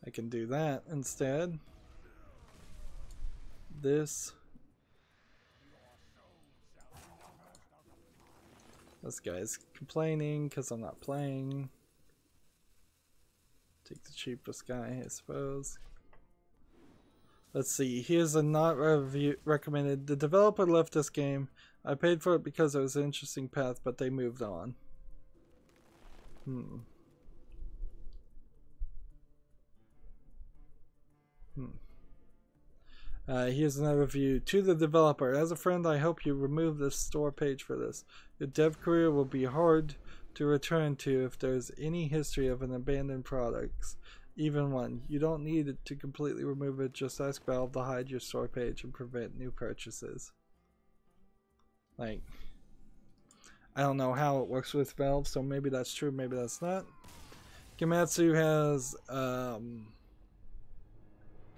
I can do that instead. This. This guy's complaining because I'm not playing. Take the cheapest guy, I suppose. Let's see. Here's a not recommended. The developer left this game. I paid for it because it was an interesting path, but they moved on. Here's another review. To the developer, as a friend, I hope you remove this store page for this. Your dev career will be hard to return to if there's any history of an abandoned products. Even one. You don't need it to completely remove it. Just ask Valve to hide your store page and prevent new purchases. Like, I don't know how it works with Valve, so maybe that's true, maybe that's not. Gematsu has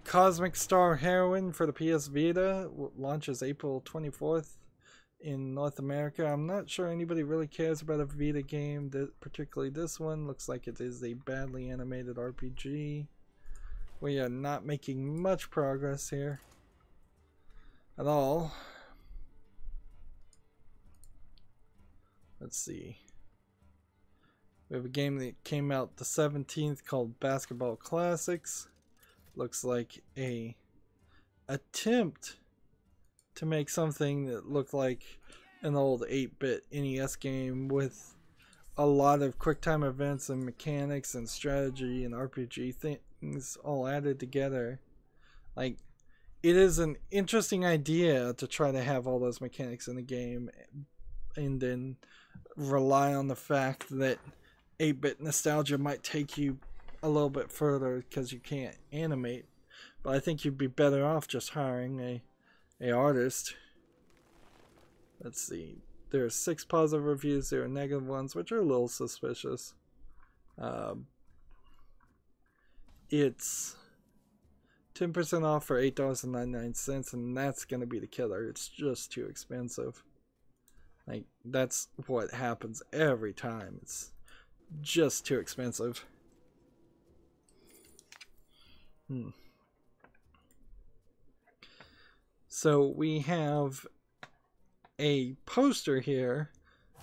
Cosmic Star Heroine for the PS Vita. Launches April 24th in North America. I'm not sure anybody really cares about a Vita game, particularly this one. Looks like it is a badly animated RPG. We are not making much progress here at all. Let's see. We have a game that came out the 17th called Basketball Classics. Looks like a attempt to make something that looked like an old 8-bit NES game with a lot of QuickTime events and mechanics and strategy and RPG things all added together. Like, it is an interesting idea to try to have all those mechanics in the game and then rely on the fact that 8-bit nostalgia might take you a little bit further because you can't animate. But I think you'd be better off just hiring a artist. Let's see. There are 6 positive reviews. There are negative ones, which are a little suspicious. It's 10% off for $8.99, and that's going to be the killer. It's just too expensive. Like, that's what happens every time. It's just too expensive. So we have a poster here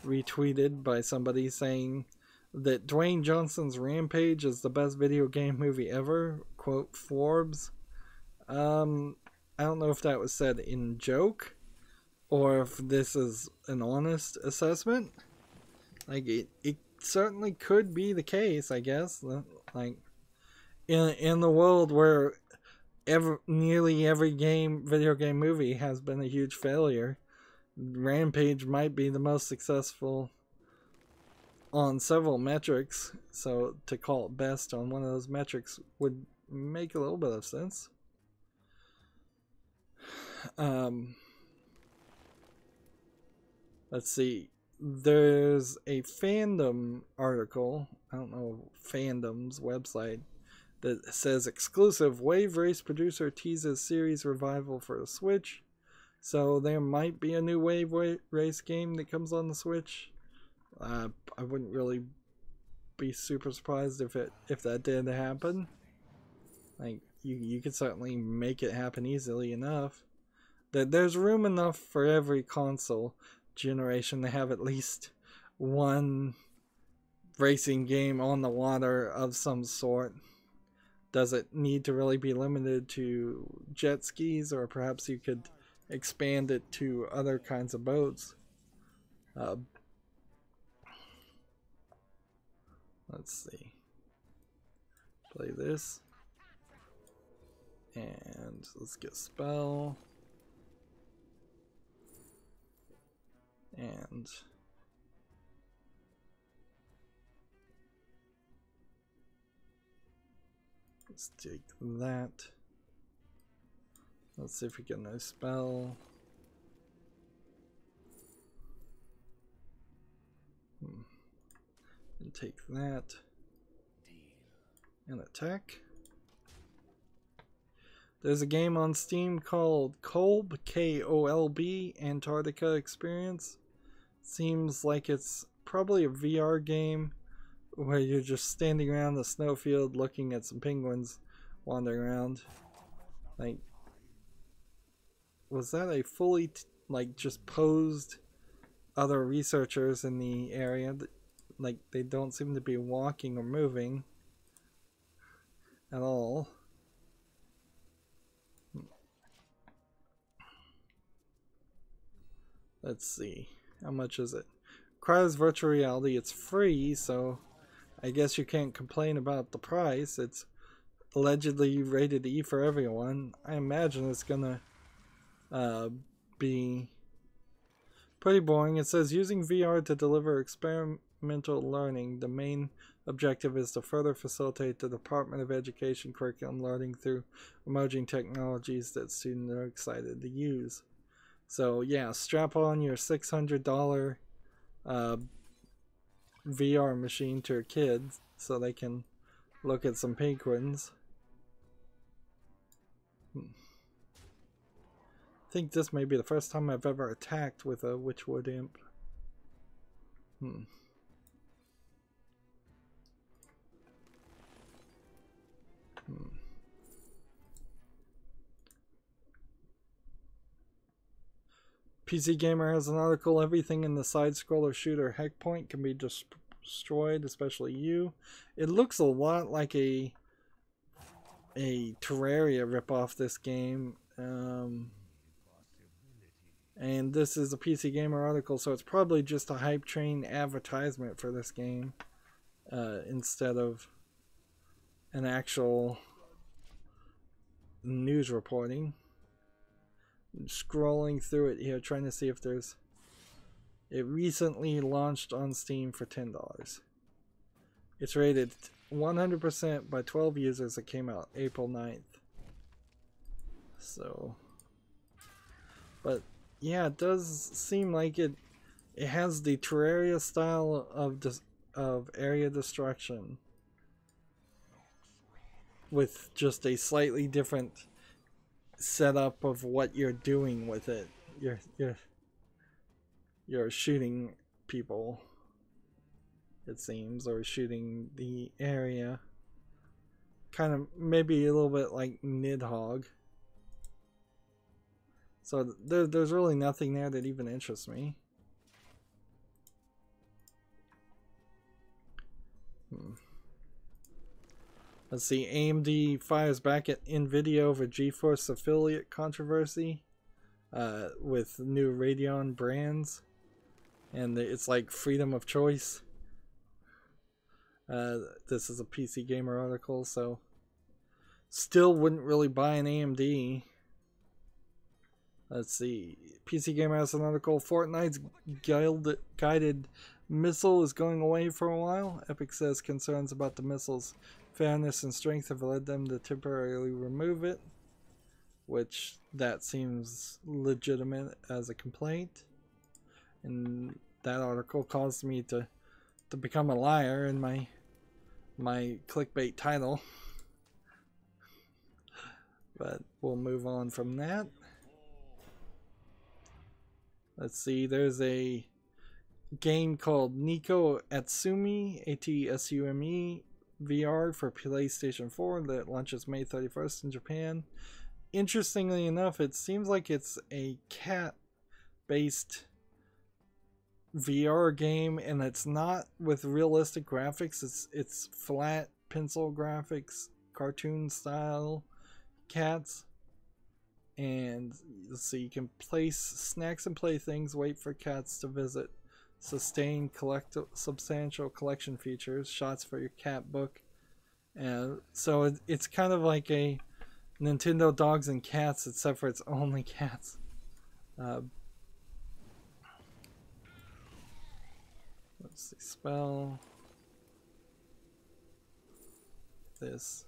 retweeted by somebody saying that Dwayne Johnson's Rampage is the best video game movie ever. Quote Forbes. I don't know if that was said in joke or if this is an honest assessment. Like, it certainly could be the case, I guess. Like, in the world where nearly every video game movie has been a huge failure, Rampage might be the most successful on several metrics, so to call it best on one of those metrics would make a little bit of sense. Let's see. There's a fandom article, I don't know, fandom's website, that says exclusive Wave Race producer teases series revival for the Switch. So there might be a new Wave Race game that comes on the Switch. I wouldn't really be super surprised if that did happen. Like, you could certainly make it happen easily enough. There's room enough for every console generation to have at least one racing game on the water of some sort. Does it need to really be limited to jet skis, or perhaps you could expand it to other kinds of boats? Let's see. Play this. And let's get spell. And let's take that. Let's see if we get no spell. And take that. And attack. There's a game on Steam called Kolb, K-O-L-B, Antarctica Experience. Seems like it's probably a VR game where you're just standing around the snowfield looking at some penguins wandering around. Like, was that a fully, like, just posed other researchers in the area? Like, they don't seem to be walking or moving at all. Let's see. How much is it? Cryo's virtual reality. It's free, so I guess you can't complain about the price. It's allegedly rated E for everyone. I imagine it's gonna be pretty boring. It says using VR to deliver experimental learning. The main objective is to further facilitate the Department of Education curriculum learning through emerging technologies that students are excited to use. So yeah, strap on your $600 VR machine to your kids so they can look at some penguins. I think this may be the first time I've ever attacked with a Witchwood Imp. PC Gamer has an article, everything in the side-scroller shooter Heckpoint can be destroyed, especially you. It looks a lot like a Terraria ripoff, this game. And this is a PC Gamer article, so it's probably just a hype train advertisement for this game instead of an actual news reporting. I'm scrolling through it here, trying to see if there's... It recently launched on Steam for $10. It's rated 100% by 12 users. It came out April 9th. So... But... yeah, it does seem like it has the Terraria style of area destruction with just a slightly different setup of what you're doing with it. You're shooting people, it seems, or shooting the area. Kind of maybe a little bit like Nidhogg. So there's really nothing there that even interests me. Let's see, AMD fires back at NVIDIA over GeForce affiliate controversy with new Radeon brands. And it's like freedom of choice. This is a PC Gamer article, so still wouldn't really buy an AMD. Let's see. PC Gamer has an article. Fortnite's guided missile is going away for a while. Epic says concerns about the missile's fairness and strength have led them to temporarily remove it, which that seems legitimate as a complaint. And that article caused me to become a liar in my clickbait title. But we'll move on from that. Let's see, there's a game called Nico Atsumi, ATSUME VR for PlayStation 4 that launches May 31st in Japan. Interestingly enough, it seems like it's a cat-based VR game, and it's not with realistic graphics. It's flat pencil graphics, cartoon style cats. And let's see, you can place snacks and playthings, wait for cats to visit, sustain substantial collection features, shots for your cat book. And so it's kind of like a Nintendo Dogs and Cats, except for it's only cats. Let's see, spell this.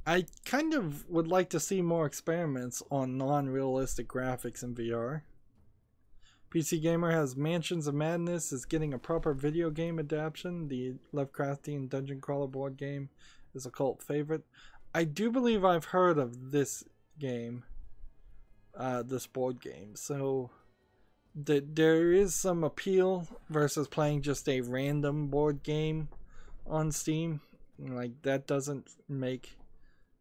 I kind of would like to see more experiments on non-realistic graphics in VR. PC Gamer has Mansions of Madness is getting a proper video game adaptation. The Lovecraftian dungeon crawler board game is a cult favorite. I do believe I've heard of this game, this board game. So there is some appeal versus playing just a random board game on Steam. Like, that doesn't make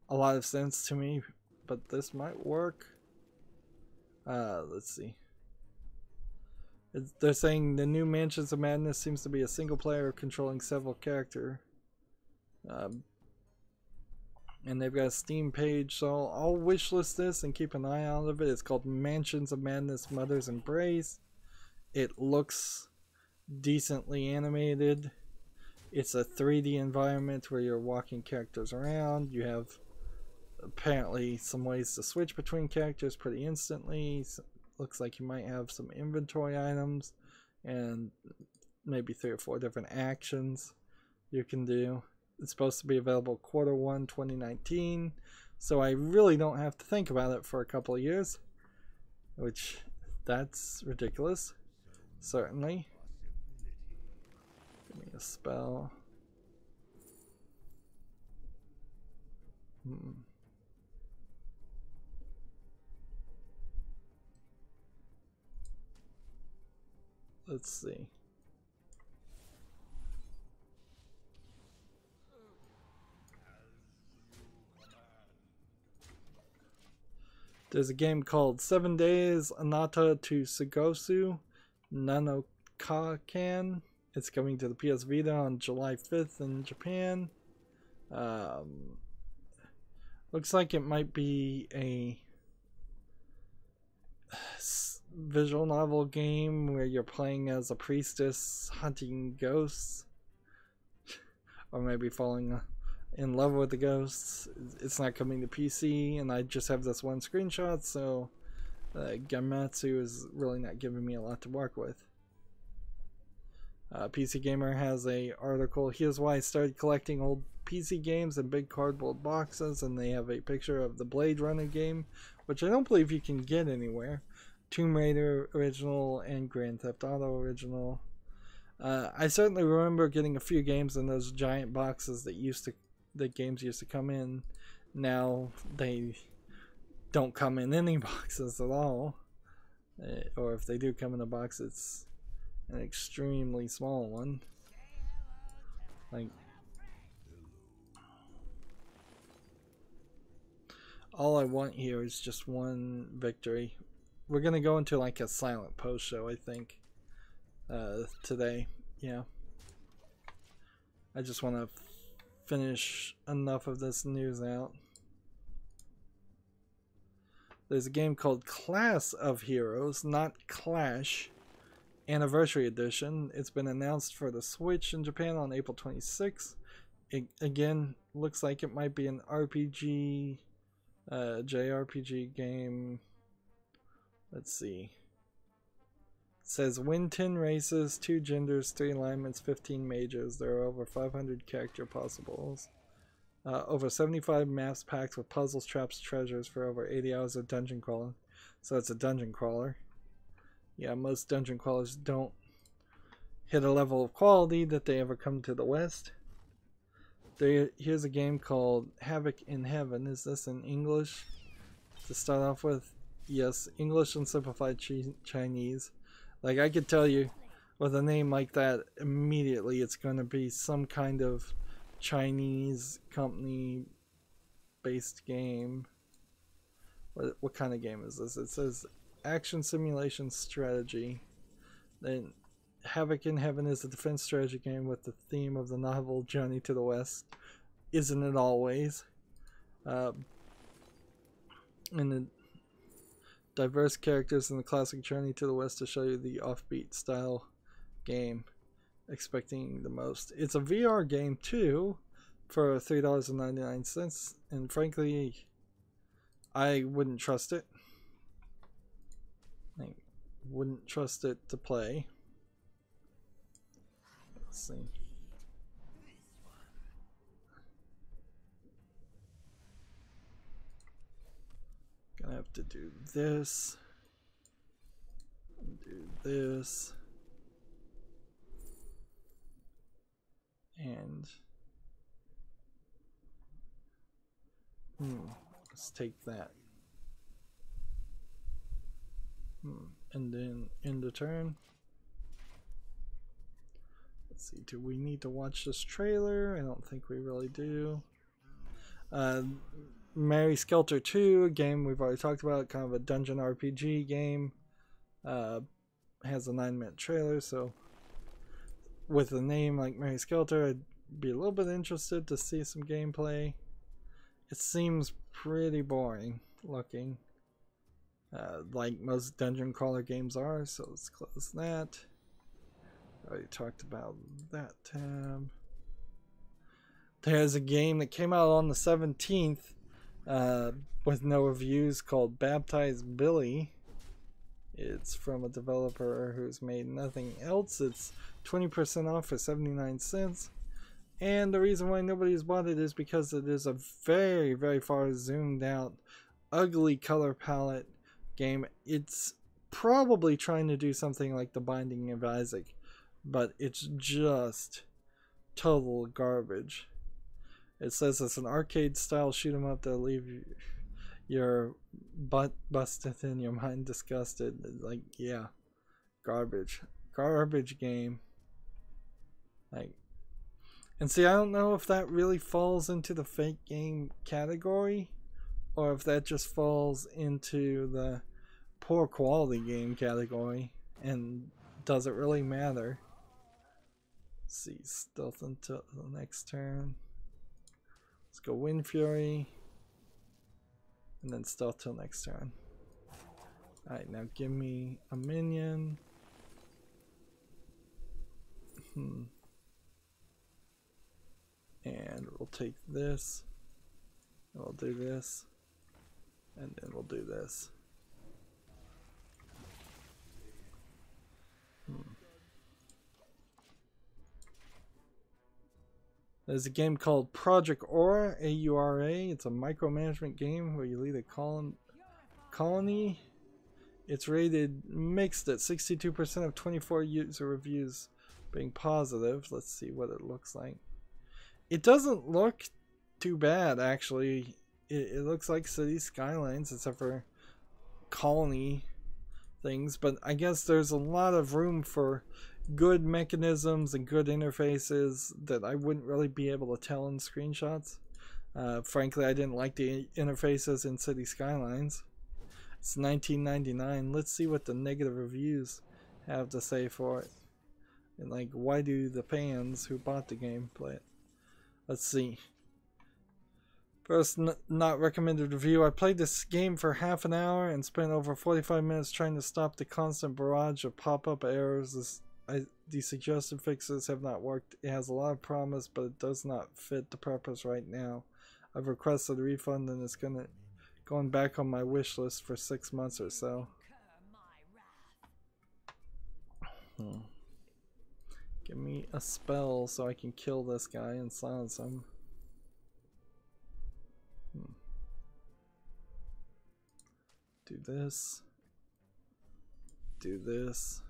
a lot of sense to me, but this might work. Let's see. They're saying the new Mansions of Madness seems to be a single player controlling several characters. And they've got a Steam page, so I'll wishlist this and keep an eye out of it. It's called Mansions of Madness Mother's Embrace. It looks decently animated. It's a 3D environment where you're walking characters around. You have apparently some ways to switch between characters pretty instantly. So looks like you might have some inventory items and maybe 3 or 4 different actions you can do. It's supposed to be available Q1 2019, so I really don't have to think about it for a couple of years, which that's ridiculous. Certainly. Give me a spell. Let's see. There's a game called 7 Days Anata to Sugosu Nanokakan. It's coming to the PS Vita on July 5th in Japan. Looks like it might be a visual novel game where you're playing as a priestess hunting ghosts, or maybe falling in love with the ghosts. It's not coming to PC, and I just have this one screenshot, so Gamatsu is really not giving me a lot to work with. PC Gamer has a article, here's why I started collecting old PC games in big cardboard boxes, and they have a picture of the Blade Runner game, which I don't believe you can get anywhere. Tomb Raider original and Grand Theft Auto original. I certainly remember getting a few games in those giant boxes that games used to come in. Now they don't come in any boxes at all, or if they do come in a box, it's an extremely small one. Like, all I want here is just one victory. We're gonna go into like a silent post show, I think, today. Yeah, I just want to finish enough of this news out. There's a game called Class of Heroes, not Clash, Anniversary Edition. It's been announced for the Switch in Japan on April 26th. It again looks like it might be an RPG, JRPG game. Let's see. It says win 10 races, 2 genders, 3 alignments, 15 mages. There are over 500 character possibles. Over 75 maps packed with puzzles, traps, treasures for over 80 hours of dungeon crawling. So it's a dungeon crawler. Yeah, most dungeon crawlers don't hit a level of quality that they ever come to the West. Here's a game called Havoc in Heaven. Is this in English to start off with? Yes, English and simplified Chinese. Like, I could tell you with a name like that, immediately it's going to be some kind of Chinese company based game. What kind of game is this? It says action simulation strategy. Then Havoc in Heaven is a defense strategy game with the theme of the novel Journey to the West. Isn't it always? And the diverse characters in the classic Journey to the West to show you the offbeat style game. Expecting the most. It's a VR game too for $3.99, and frankly I wouldn't trust it. I wouldn't trust it to play. Let's see. Gonna have to do this and do this and let's take that and then end the turn. Let's see, do we need to watch this trailer? I don't think we really do. Mary Skelter 2, a game we've already talked about, kind of a dungeon RPG game. Has a 9-minute trailer, so with a name like Mary Skelter, I'd be a little bit interested to see some gameplay. It seems pretty boring looking, like most dungeon crawler games are, so let's close that. Already talked about that tab. There's a game that came out on the 17th with no reviews called Baptized Billy. It's from a developer who's made nothing else. It's 20% off for 79 cents. And the reason why nobody's bought it is because it is a very, very far zoomed out, ugly color palette game. It's probably trying to do something like The Binding of Isaac, but it's just total garbage. It says it's an arcade style shoot 'em up that'll leave your butt busted and your mind disgusted. Like, yeah, garbage game. Like, and see, I don't know if that really falls into the fake game category or if that just falls into the poor quality game category and does it really matter. Let's see, stealth until the next turn. Let's go Wind Fury and then stealth till next turn. Alright, now give me a minion. And we'll take this, and we'll do this, and then we'll do this. There's a game called Project Aura, A-U-R-A. It's a micromanagement game where you lead a colony. It's rated mixed at 62% of 24 user reviews being positive. Let's see what it looks like. It doesn't look too bad, actually. It looks like City Skylines, except for colony things. But I guess there's a lot of room for good mechanisms and good interfaces that I wouldn't really be able to tell in screenshots. Frankly, I didn't like the interfaces in City Skylines. It's $19.99. Let's see what the negative reviews have to say for it. And like, why do the fans who bought the game play it? Let's see. First, not recommended review. I played this game for half an hour and spent over 45 minutes trying to stop the constant barrage of pop-up errors. The suggested fixes have not worked. It has a lot of promise, but it does not fit the purpose right now. I've requested a refund and it's going back on my wish list for 6 months or so. Give me a spell so I can kill this guy and silence him. Do this. Do this.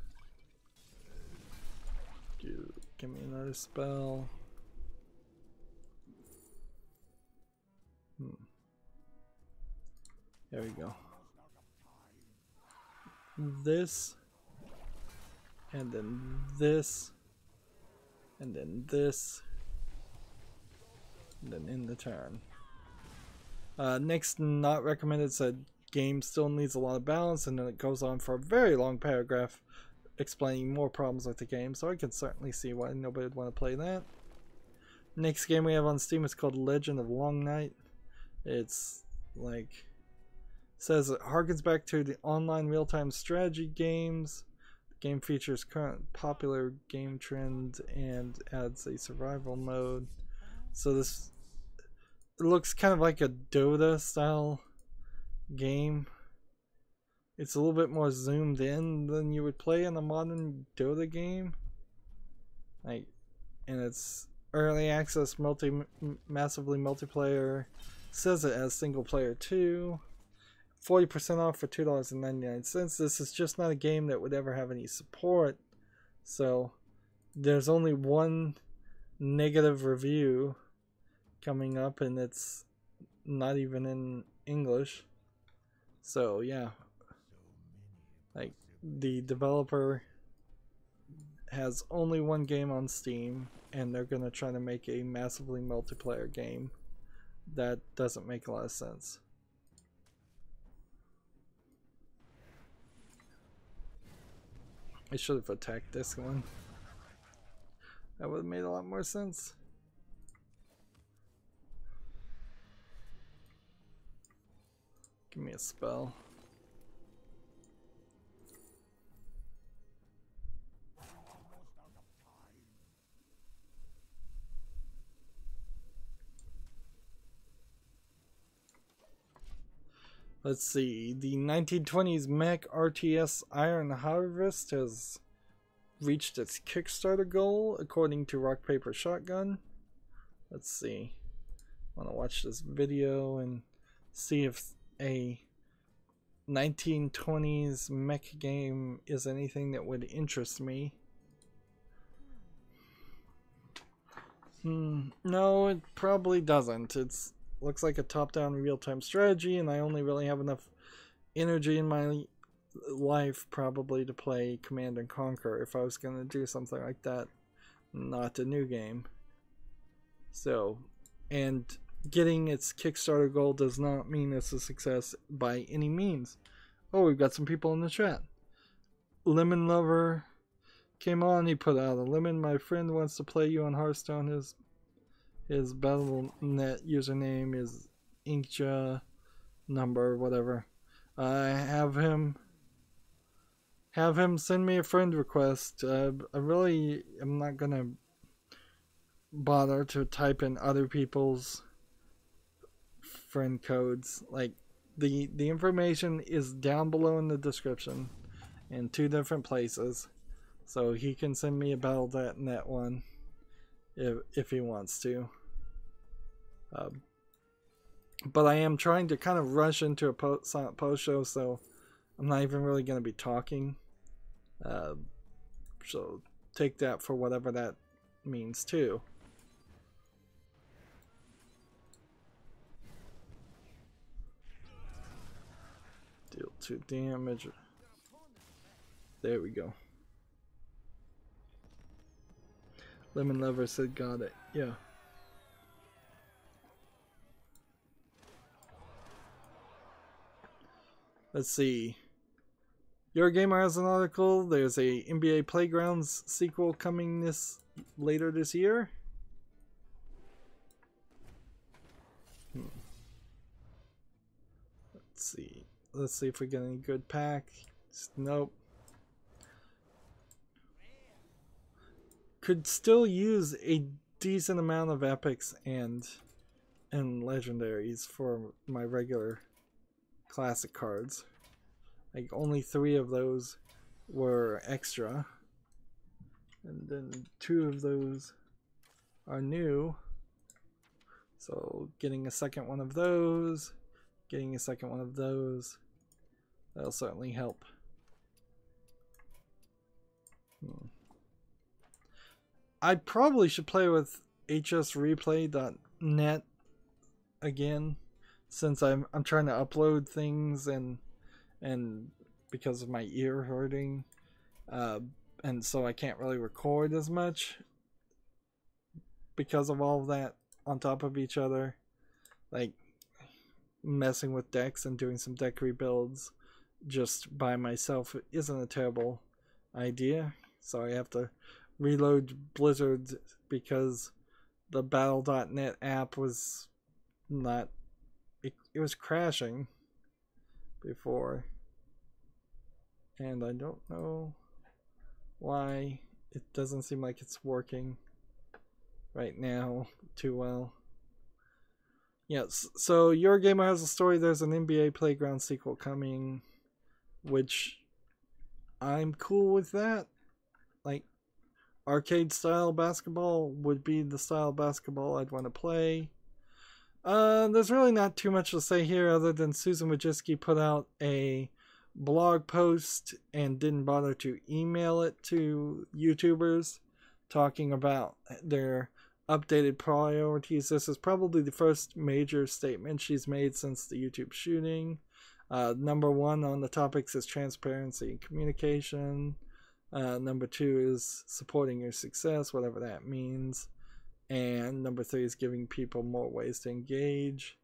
Give me another spell. There we go. This. And then this. And then this. And then in the turn. Next, not recommended, said game still needs a lot of balance, and then it goes on for a very long paragraph explaining more problems with the game, so I can certainly see why nobody would want to play that. Next game we have on Steam is called Legend of Long Night. It's like, says it harkens back to the online real-time strategy games. The game features current popular game trend and adds a survival mode. So this, it looks kind of like a Dota style game. It's a little bit more zoomed in than you would play in a modern Dota game. Like, and it's early access, massively multiplayer. Says it has single player too. 40% off for $2.99. This is just not a game that would ever have any support. So there's only one negative review coming up, and it's not even in English. So yeah, like, the developer has only one game on Steam, and they're gonna try to make a massively multiplayer game. That doesn't make a lot of sense. I should have attacked this one. That would have made a lot more sense. Give me a spell. Let's see, the 1920s mech RTS Iron Harvest has reached its Kickstarter goal, according to Rock Paper Shotgun. Let's see. I want to watch this video and see if a 1920s mech game is anything that would interest me. No, it probably doesn't. It's looks like a top-down real-time strategy, and I only really have enough energy in my life probably to play Command and Conquer if I was going to do something like that, not a new game. So, and getting its Kickstarter goal does not mean it's a success by any means. Oh, we've got some people in the chat. Lemon Lover came on. He put out a lemon. My friend wants to play you on Hearthstone. His Battle.net username is Inkja number whatever. Have him send me a friend request. I really am not gonna bother to type in other people's friend codes. Like the information is down below in the description in 2 different places, so he can send me a Battle.net one if he wants to. But I am trying to kind of rush into a post show, so I'm not even really going to be talking. So take that for whatever that means too. Deal 2 damage. There we go. Lemon Lover said got it. Yeah. Let's see. Your Gamer has an article. There's a NBA Playgrounds sequel coming later this year. Let's see. Let's see if we get any good pack. Nope. Could still use a decent amount of epics and legendaries for my regular classic cards. Like only 3 of those were extra, and then 2 of those are new. So getting a second one of those, getting a second one of those, that'll certainly help. I probably should play with hsreplay.net again, since I'm trying to upload things and because of my ear hurting, and so I can't really record as much because of all of that on top of each other. Like messing with decks and doing some deck rebuilds just by myself isn't a terrible idea, so I have to reload Blizzard because the Battle.net app was not, it was crashing before, and I don't know why. It doesn't seem like it's working right now too well. Yes, so Your Gamer has a story. There's an NBA Playground sequel coming, which I'm cool with that. Like, arcade style basketball would be the style of basketball I'd want to play. There's really not too much to say here other than Susan Wojcicki put out a blog post and didn't bother to email it to YouTubers talking about their updated priorities. This is probably the first major statement she's made since the YouTube shooting. Number 1 on the topics is transparency and communication. Number 2 is supporting your success, whatever that means. And number 3 is giving people more ways to engage.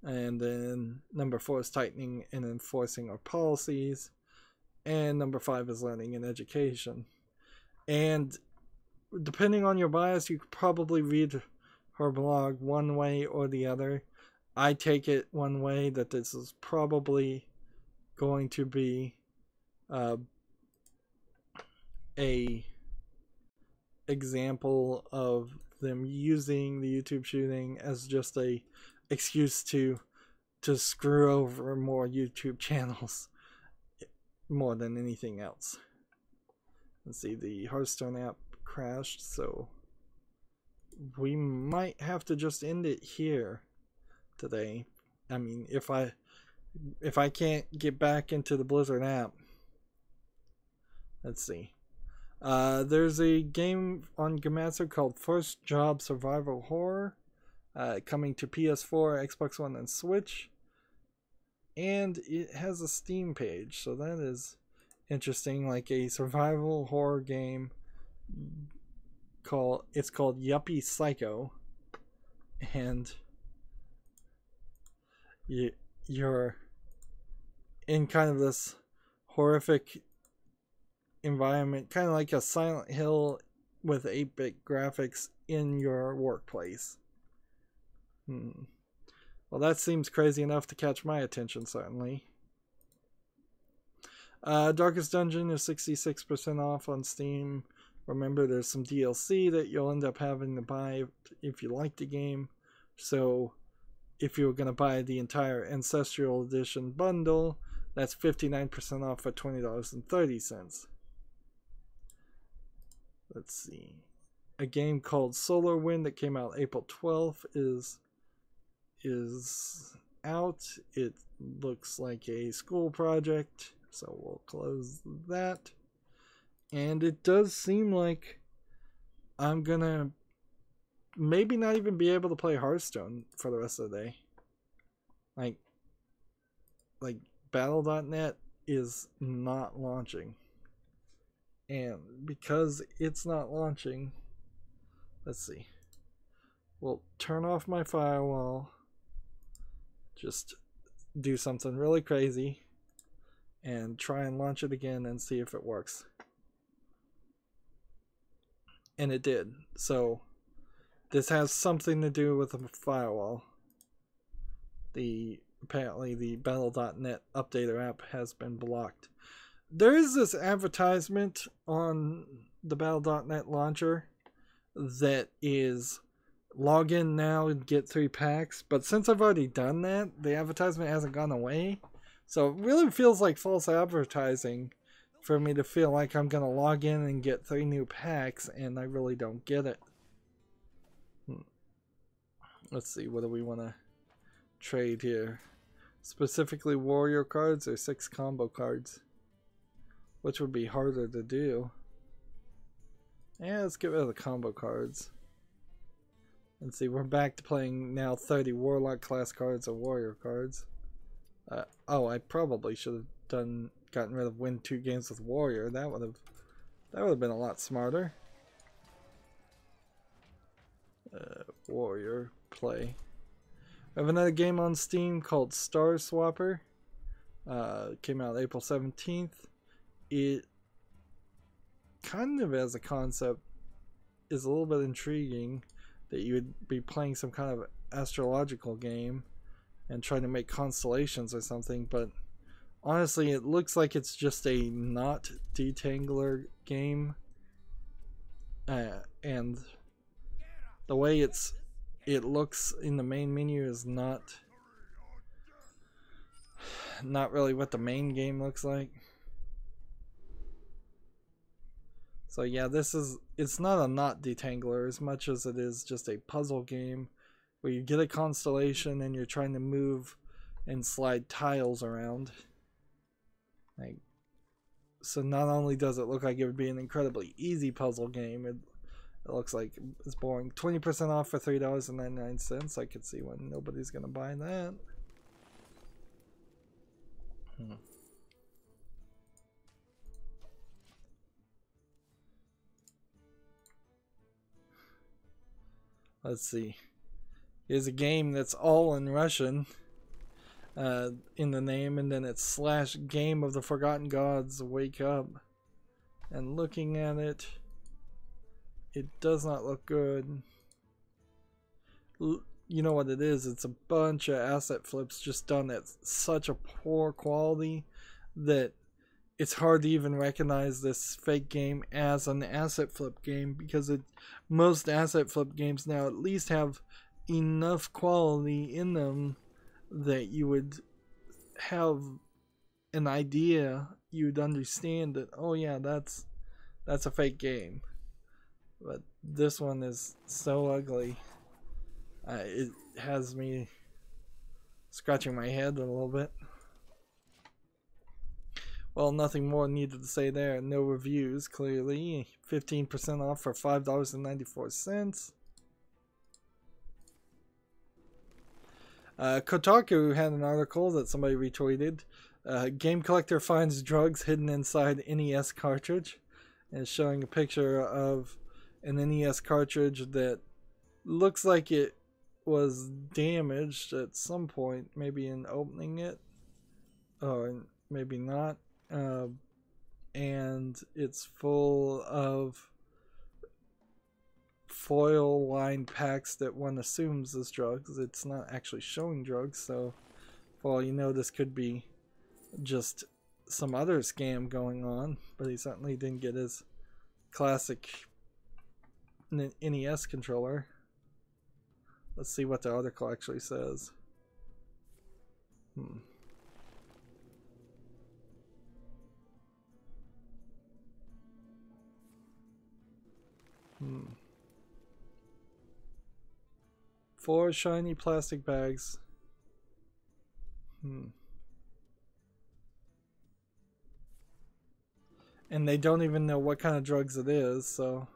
And then number 4 is tightening and enforcing our policies. And number 5 is learning and education. And depending on your bias, you could probably read her blog one way or the other. I take it one way, that this is probably going to be a example of them using the YouTube shooting as just a excuse to screw over more YouTube channels more than anything else. Let's see, the Hearthstone app crashed, so we might have to just end it here today. I mean, if I can't get back into the Blizzard app. Let's see. There's a game on Gematsu called First Job Survival Horror, coming to PS4, Xbox One, and Switch. And it has a Steam page, so that is interesting. Like a survival horror game called Yuppie Psycho, and you're in kind of this horrific environment, kind of like a Silent Hill with 8-bit graphics in your workplace. Well, that seems crazy enough to catch my attention, certainly. Darkest Dungeon is 66% off on Steam. Remember, there's some DLC that you'll end up having to buy if you like the game. So, if you were going to buy the entire Ancestral Edition bundle, that's 59% off for $20.30. Let's see. A game called Solar Wind that came out April 12th is out. It looks like a school project, so we'll close that. And it does seem like I'm gonna maybe not even be able to play Hearthstone for the rest of the day. Like Battle.net is not launching. And because it's not launching, let's see. We'll turn off my firewall. Just do something really crazy and try and launch it again and see if it works. And it did. So this has something to do with the firewall. Apparently the Battle.net updater app has been blocked. There is this advertisement on the Battle.net launcher that is log in now and get 3 packs, but since I've already done that, the advertisement hasn't gone away. So it really feels like false advertising for me to feel like I'm going to log in and get 3 new packs, and I really don't get it. Let's see, what do we want to trade here? Specifically warrior cards or 6 combo cards? Which would be harder to do? Yeah, let's get rid of the combo cards. And see, we're back to playing now 30 warlock class cards or warrior cards. Oh, I probably should have gotten rid of win 2 games with warrior. That would have been a lot smarter. Warrior play. I have another game on Steam called Star Swapper. Came out April 17th. It kind of as a concept is a little bit intriguing that you would be playing some kind of astrological game and trying to make constellations or something, but honestly it looks like it's just a not detangler game, and the way it looks in the main menu is not really what the main game looks like. So yeah, it's not a not detangler as much as it is just a puzzle game where you get a constellation and you're trying to move and slide tiles around. So not only does it look like it would be an incredibly easy puzzle game, it looks like it's boring. 20% off for $3.99. I could see when nobody's gonna buy that. Let's see. Here's a game that's all in Russian in the name, and then it's / Game of the Forgotten Gods Wake Up. And looking at it, it does not look good. You know what it is? It's a bunch of asset flips just done at such a poor quality that it's hard to even recognize this fake game as an asset flip game, because most asset flip games now at least have enough quality in them that you would have an idea, you'd understand that, oh yeah, that's a fake game. But this one is so ugly. It has me scratching my head a little bit. Well, nothing more needed to say there. No reviews, clearly. 15% off for $5.94. Kotaku had an article that somebody retweeted. Game collector finds drugs hidden inside NES cartridge. And it's showing a picture of an NES cartridge that looks like it was damaged at some point, maybe in opening it, or maybe not. And it's full of foil lined packs that one assumes is drugs. It's not actually showing drugs, so for all you know, this could be just some other scam going on, but he certainly didn't get his classic NES controller. Let's see what the article actually says. Four shiny plastic bags. And they don't even know what kind of drugs it is, so...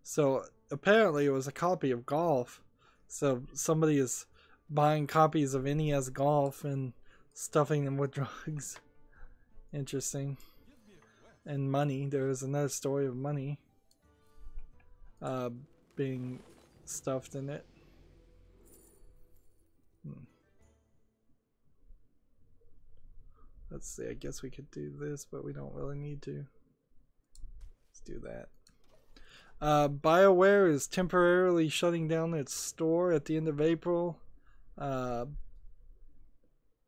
So apparently it was a copy of Golf. So somebody is buying copies of NES Golf and stuffing them with drugs. Interesting. And money. There is another story of money being stuffed in it. Let's see, I guess we could do this, but we don't really need to. Let's do that. BioWare is temporarily shutting down its store at the end of April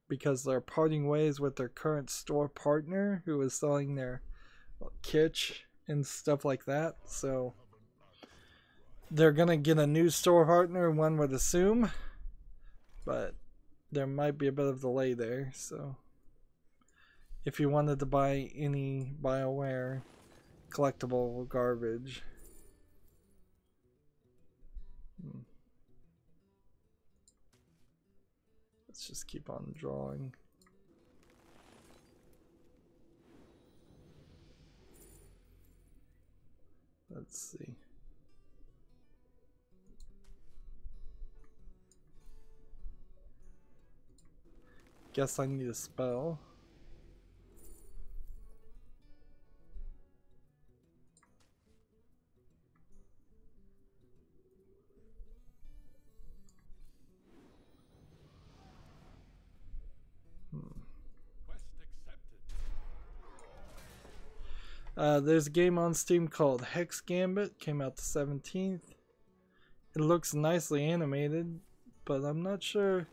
because they're parting ways with their current store partner who is selling their kitsch and stuff like that. So they're going to get a new store partner, one would assume, but there might be a bit of delay there. So if you wanted to buy any BioWare collectible garbage, let's just keep on drawing. Let's see. Guess I need a spell. There's a game on Steam called Hex Gambit, came out the 17th. It looks nicely animated, but I'm not sure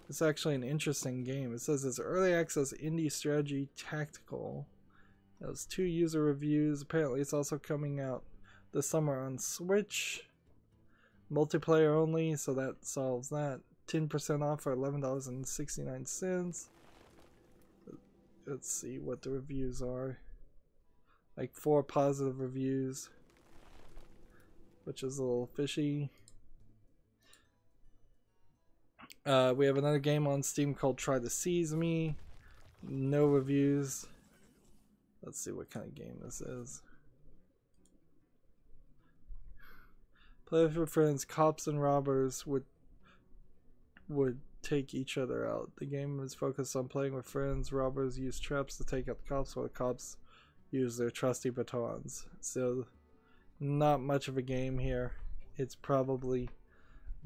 it's actually an interesting game. It says it's early access indie strategy tactical. It has 2 user reviews. Apparently it's also coming out this summer on Switch. Multiplayer only, so that solves that. 10% off for $11.69. Let's see what the reviews are. Like 4 positive reviews, which is a little fishy. We have another game on Steam called Try to Seize Me. No reviews. Let's see what kind of game this is. Play with your friends. Cops and robbers would take each other out. The game is focused on playing with friends. Robbers use traps to take out the cops, while the cops use their trusty batons. So not much of a game here. It's probably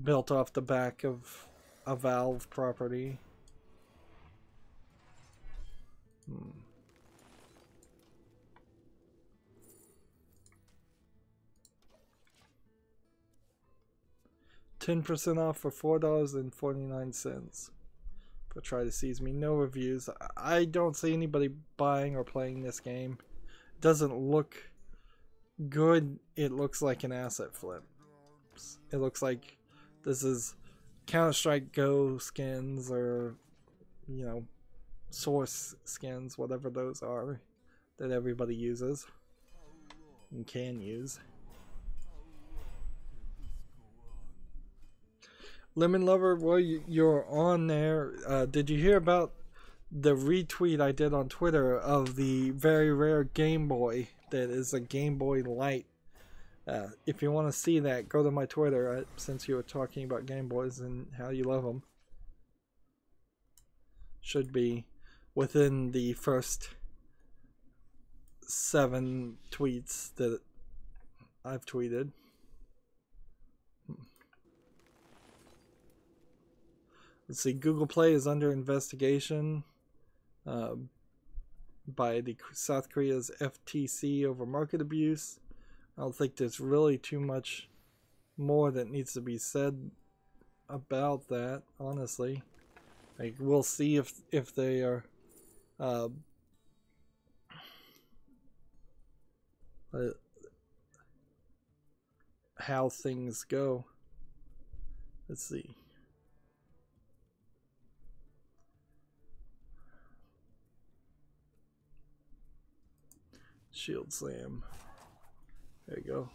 built off the back of a Valve property. 10% off for $4.49 for Try to Seize Me. No reviews. I don't see anybody buying or playing this game. It doesn't look good. It looks like an asset flip. It looks like this is Counter-Strike Go skins, or, you know, Source skins, whatever those are that everybody uses and can use. Lemon Lover, well, you're on there. Did you hear about the retweet I did on Twitter of the very rare Game Boy that is a Game Boy Light? If you want to see that, go to my Twitter, since you were talking about Game Boys and how you love them. Should be within the first 7 tweets that I've tweeted. Let's see, Google Play is under investigation by the South Korea's FTC over market abuse. I don't think there's really too much more that needs to be said about that, honestly. Like, we'll see if they are how things go. Let's see. Shield slam. There you go.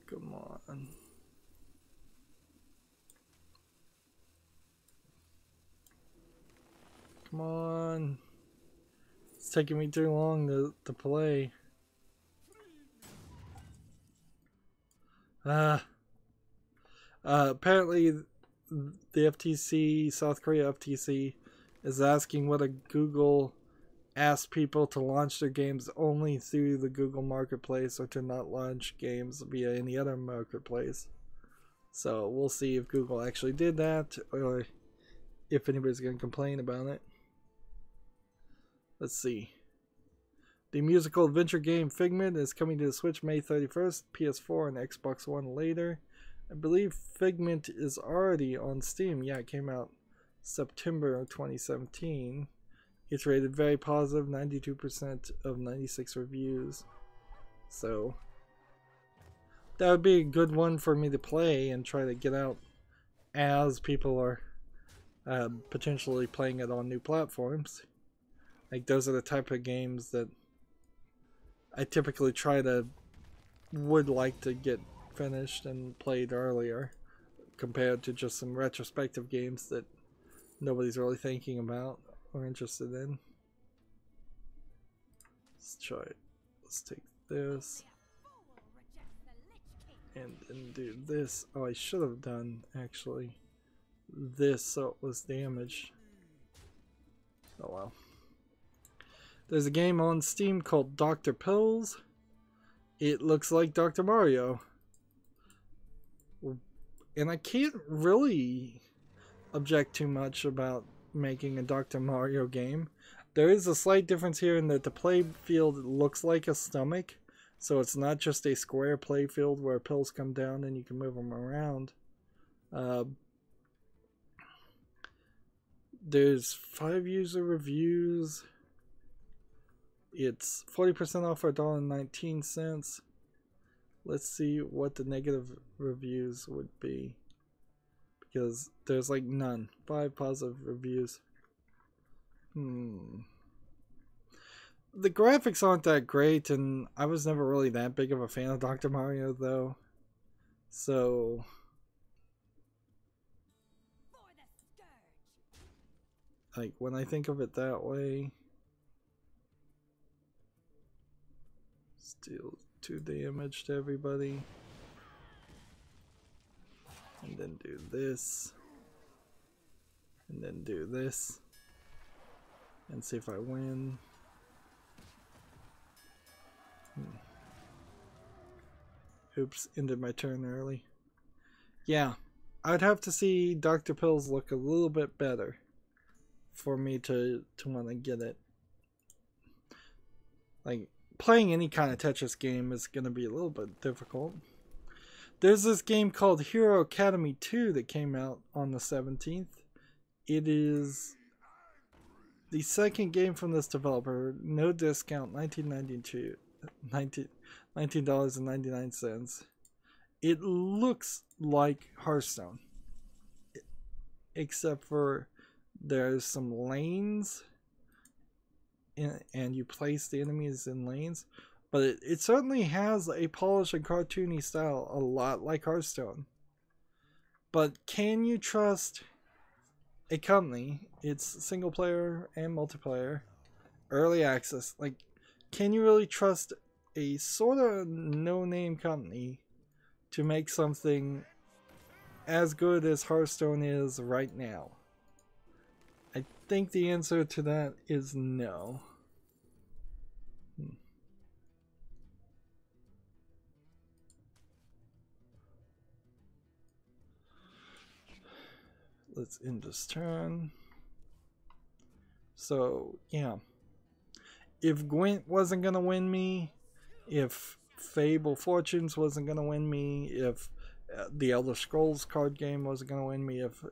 Come on. Come on. It's taking me too long to play. Apparently the FTC, South Korea FTC, is asking whether Google asked people to launch their games only through the Google Marketplace or to not launch games via any other marketplace. So we'll see if Google actually did that or if anybody's going to complain about it. Let's see. The musical adventure game Figment is coming to the Switch May 31st, PS4 and Xbox One later. I believe Figment is already on Steam. Yeah, it came out September of 2017. It's rated very positive, 92% of 96 reviews. So that would be a good one for me to play and try to get out as people are potentially playing it on new platforms. Like, those are the type of games that I typically would like to get finished and played earlier, compared to just some retrospective games that nobody's really thinking about or interested in. Let's try it. Let's take this and do this. Oh, I should have done actually this so it was damaged. Oh well. There's a game on Steam called Dr. Pills. It looks like Dr. Mario. And I can't really object too much about making a Dr. Mario game. There is a slight difference here in that the play field looks like a stomach. So it's not just a square play field where pills come down and you can move them around. There's 5 user reviews. It's 40% off for $1.19. Let's see what the negative reviews would be, because there's like none. 5 positive reviews. The graphics aren't that great, and I was never really that big of a fan of Dr. Mario though. So like, when I think of it that way, still 2 damage to everybody, and then do this, and then do this, and see if I win. Oops, ended my turn early. Yeah, I'd have to see Dr. Pills look a little bit better for me to want to get it. Like, playing any kind of Tetris game is going to be a little bit difficult. There's this game called Hero Academy 2 that came out on the 17th. It is the second game from this developer. No discount, $19.99. It looks like Hearthstone, except for there's some lanes and you place the enemies in lanes, but it certainly has a polished and cartoony style, a lot like Hearthstone. But can you trust a company? It's single player and multiplayer, early access. Like, can you really trust a sort of no-name company to make something as good as Hearthstone is right now? I think the answer to that is no. Let's end this turn. So, yeah. If Gwent wasn't going to win me, if Fable Fortunes wasn't going to win me, if the Elder Scrolls card game wasn't going to win me, if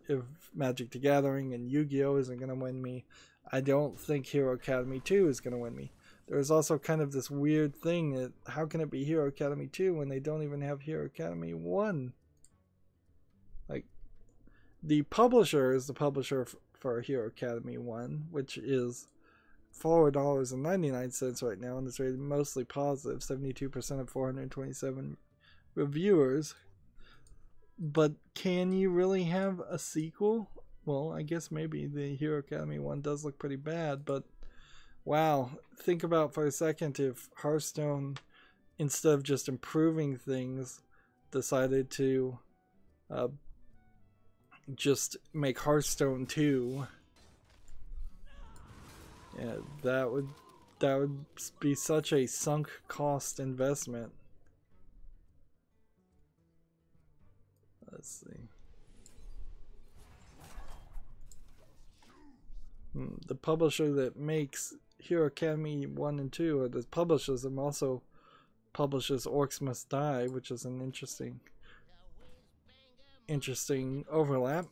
Magic the Gathering and Yu-Gi-Oh! Isn't going to win me, I don't think Hero Academy 2 is going to win me. There's also kind of this weird thing that how can it be Hero Academy 2 when they don't even have Hero Academy 1? Like, the publisher is the publisher for Hero Academy 1, which is $4.99 right now, and it's rated mostly positive, 72% of 427 reviewers. But can you really have a sequel? Well, I guess maybe the Hero Academy 1 does look pretty bad, but wow, think about for a second if Hearthstone, instead of just improving things, decided to just make Hearthstone 2. Yeah, that would be such a sunk cost investment. Let's see. The publisher that makes Hero Academy 1 and 2, or that publishes them, also publishes Orcs Must Die, which is an interesting overlap.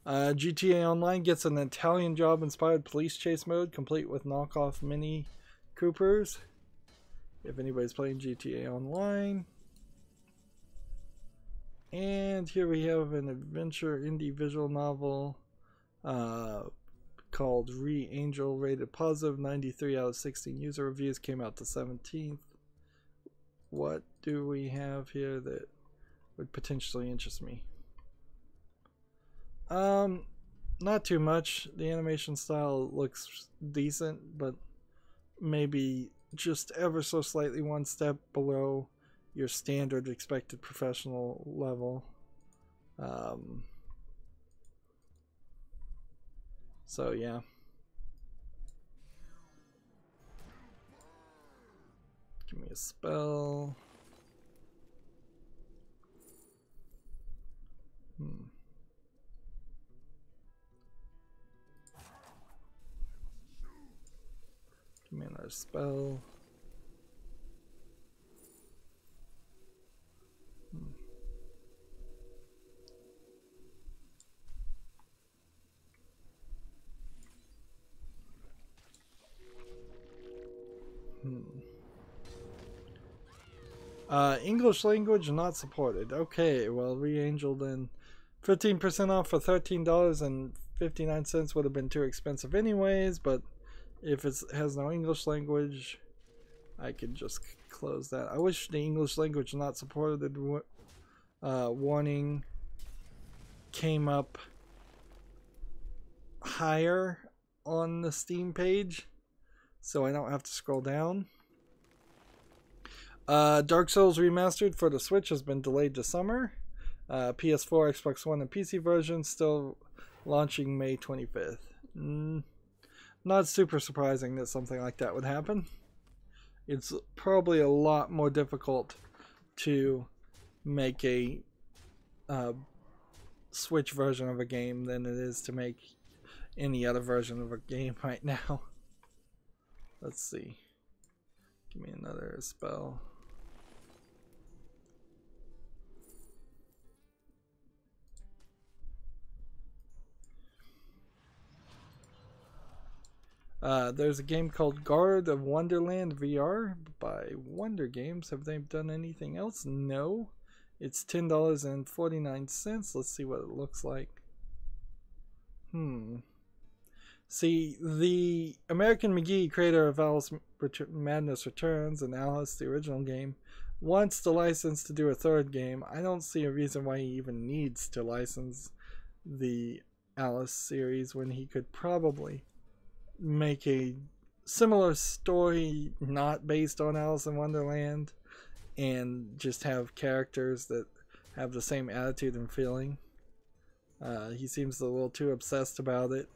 GTA Online gets an Italian Job-inspired police chase mode, complete with knockoff Mini Coopers. If anybody's playing GTA Online. And here we have an adventure indie visual novel called Re-Angel, rated positive, 93 out of 16 user reviews, came out the 17th. What do we have here that would potentially interest me? Not too much. The animation style looks decent, but maybe just ever so slightly one step below your standard expected professional level. So yeah. Give me a spell. Give me another spell. English language not supported. Okay, well, Re-Angel then 15% off for $13.59 would have been too expensive anyways, but if it has no English language, I could just close that. I wish the English language not supported warning came up higher on the Steam page, so I don't have to scroll down. Dark Souls Remastered for the Switch has been delayed to summer. PS4, Xbox One, and PC version still launching May 25th. Not super surprising that something like that would happen. It's probably a lot more difficult to make a Switch version of a game than it is to make any other version of a game right now. Let's see. Give me another spell. There's a game called Guard of Wonderland VR by Wonder Games. Have they done anything else? No. It's $10.49. Let's see what it looks like. See, the American McGee, creator of Alice Madness Returns and Alice, the original game, wants the license to do a third game. I don't see a reason why he even needs to license the Alice series when he could probably make a similar story not based on Alice in Wonderland and just have characters that have the same attitude and feeling. He seems a little too obsessed about it,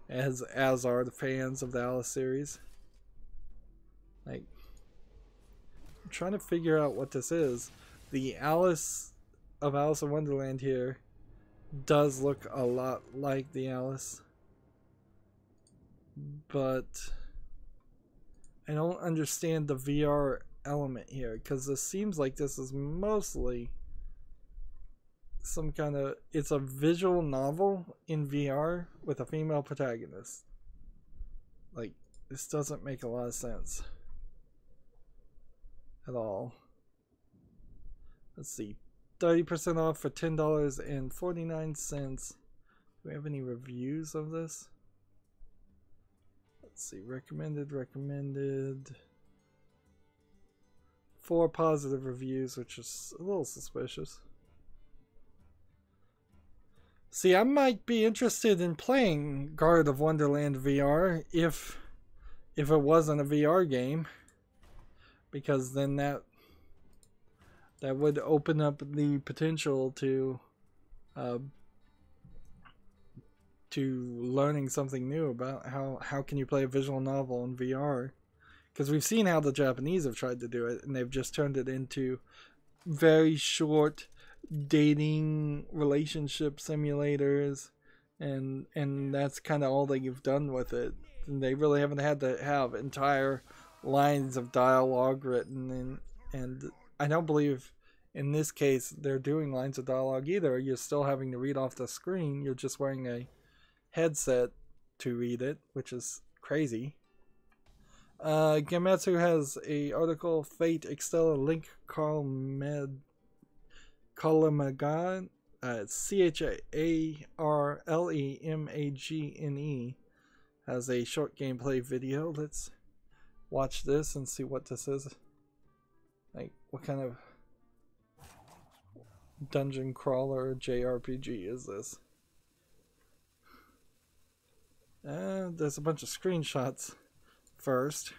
as are the fans of the Alice series. Like, I'm trying to figure out what this is. The Alice of Alice in Wonderland here does look a lot like the Alice, but I don't understand the VR element here, because this seems like this is mostly some kind of, it's a visual novel in VR with a female protagonist. Like, this doesn't make a lot of sense at all. Let's see, 30% off for $10.49. Do we have any reviews of this? Let's see, recommended. 4 positive reviews, which is a little suspicious. See, I might be interested in playing Guard of Wonderland VR if it wasn't a VR game, because then that would open up the potential to learning something new about how can you play a visual novel in VR, because we've seen how the Japanese have tried to do it, and they've just turned it into very short dating relationship simulators, and that's kind of all they've done with it. And they really haven't had to have entire lines of dialogue written, and I don't believe in this case they're doing lines of dialogue either. You're still having to read off the screen. You're just wearing a headset to read it, which is crazy. Gematsu has a article, Fate Extella Link Carlemagan, CHARLEMAGNE, has a short gameplay video. Let's watch this and see what this is. Like, what kind of dungeon crawler JRPG is this? There's a bunch of screenshots first.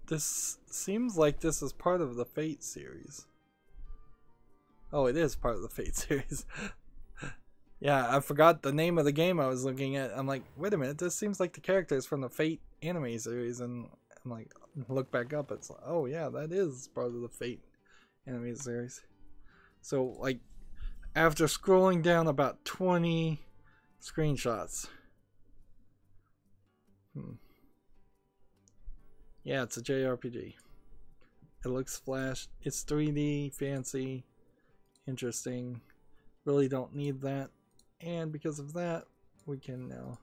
This seems like this is part of the Fate series. Oh, it is part of the Fate series. Yeah, I forgot the name of the game I was looking at. I'm like, wait a minute, this seems like the characters from the Fate anime series, and I'm like, look back up, it's like, oh yeah, that is part of the Fate anime series. So, like, after scrolling down about 20 screenshots. Yeah, it's a JRPG. It looks flash. It's 3D, fancy, interesting. Really don't need that. And because of that, we can now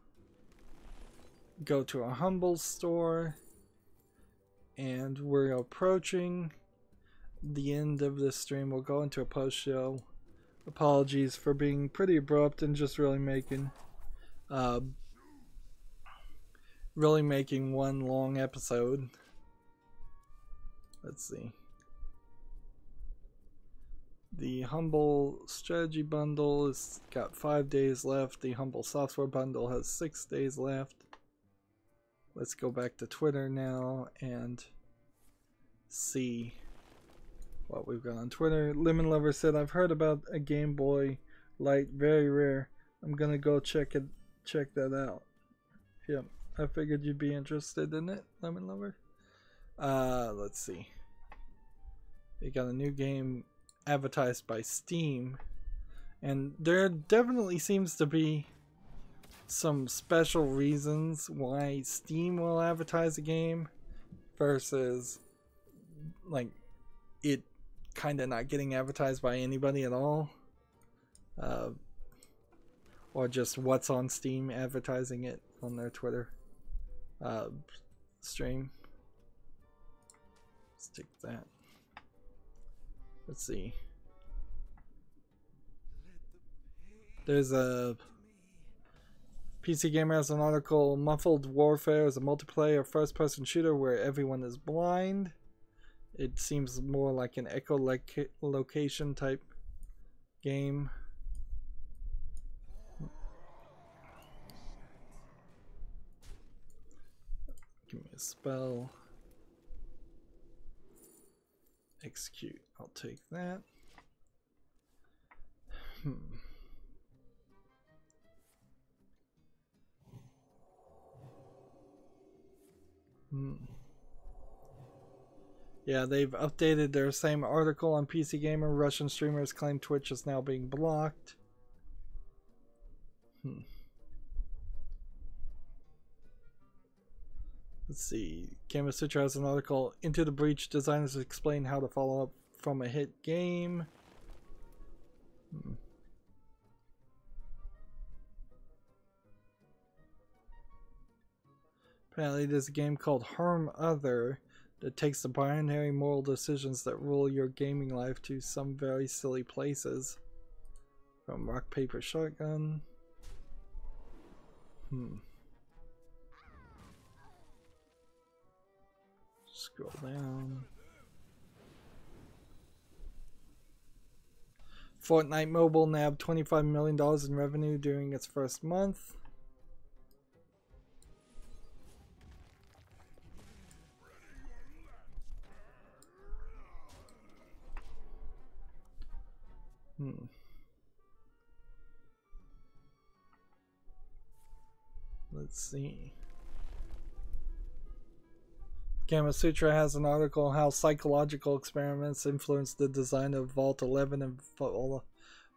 go to a humble store. And we're approaching the end of this stream. We'll go into a post-show. Apologies for being pretty abrupt and just really making one long episode. Let's see. The Humble Strategy Bundle has got 5 days left. The Humble Software Bundle has 6 days left. Let's go back to Twitter now and see what we've got on Twitter. Lemon Lover said, I've heard about a Game Boy Light, very rare. I'm gonna go check that out. Yep, I figured you'd be interested in it, Lemon Lover. Let's see. They got a new game advertised by Steam, and there definitely seems to be some special reasons why Steam will advertise a game versus like it kind of not getting advertised by anybody at all, or just what's on Steam advertising it on their Twitter stream. Let's take that. Let's see. There's a PC Gamer has an article, Muffled Warfare is a multiplayer first-person shooter where everyone is blind. It seems more like an echolocation type game. Give me a spell. Execute. I'll take that. Yeah, they've updated their same article on PC Gamer. Russian streamers claim Twitch is now being blocked. Let's see. Gamasutra has an article. Into the Breach, designers explain how to follow up from a hit game. Apparently there's a game called Harm Other that takes the binary moral decisions that rule your gaming life to some very silly places. From Rock, Paper, Shotgun. Scroll down. Fortnite Mobile nabbed $25 million in revenue during its first month. Let's see. Gamasutra has an article on how psychological experiments influenced the design of Vault 11 and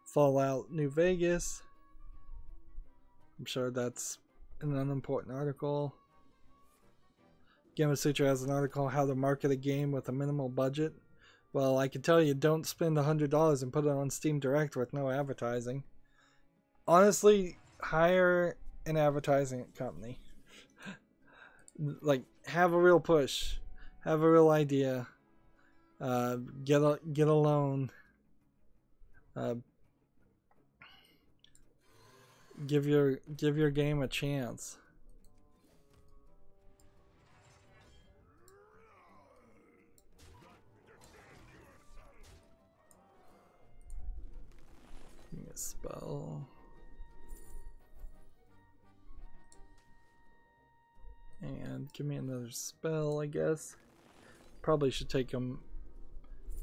Fallout New Vegas. I'm sure that's an unimportant article. Gamasutra has an article on how to market a game with a minimal budget. Well, I can tell you, don't spend $100 and put it on Steam Direct with no advertising. Honestly, hire an advertising company. Like, have a real push, have a real idea, get a loan, give your game a chance. Give me a spell. And give me another spell, I guess. Probably should take a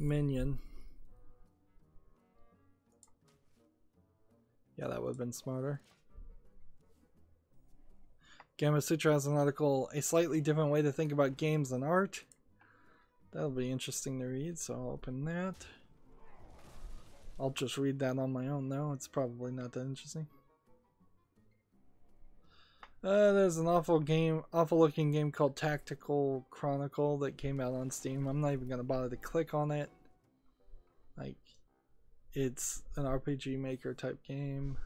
minion. Yeah, that would have been smarter. Gamasutra has an article, a slightly different way to think about games and art. That'll be interesting to read, so I'll open that. I'll just read that on my own though. It's probably not that interesting. There's an awful looking game called Tactical Chronicle that came out on Steam. I'm not even gonna bother to click on it. Like, it's an RPG Maker type game.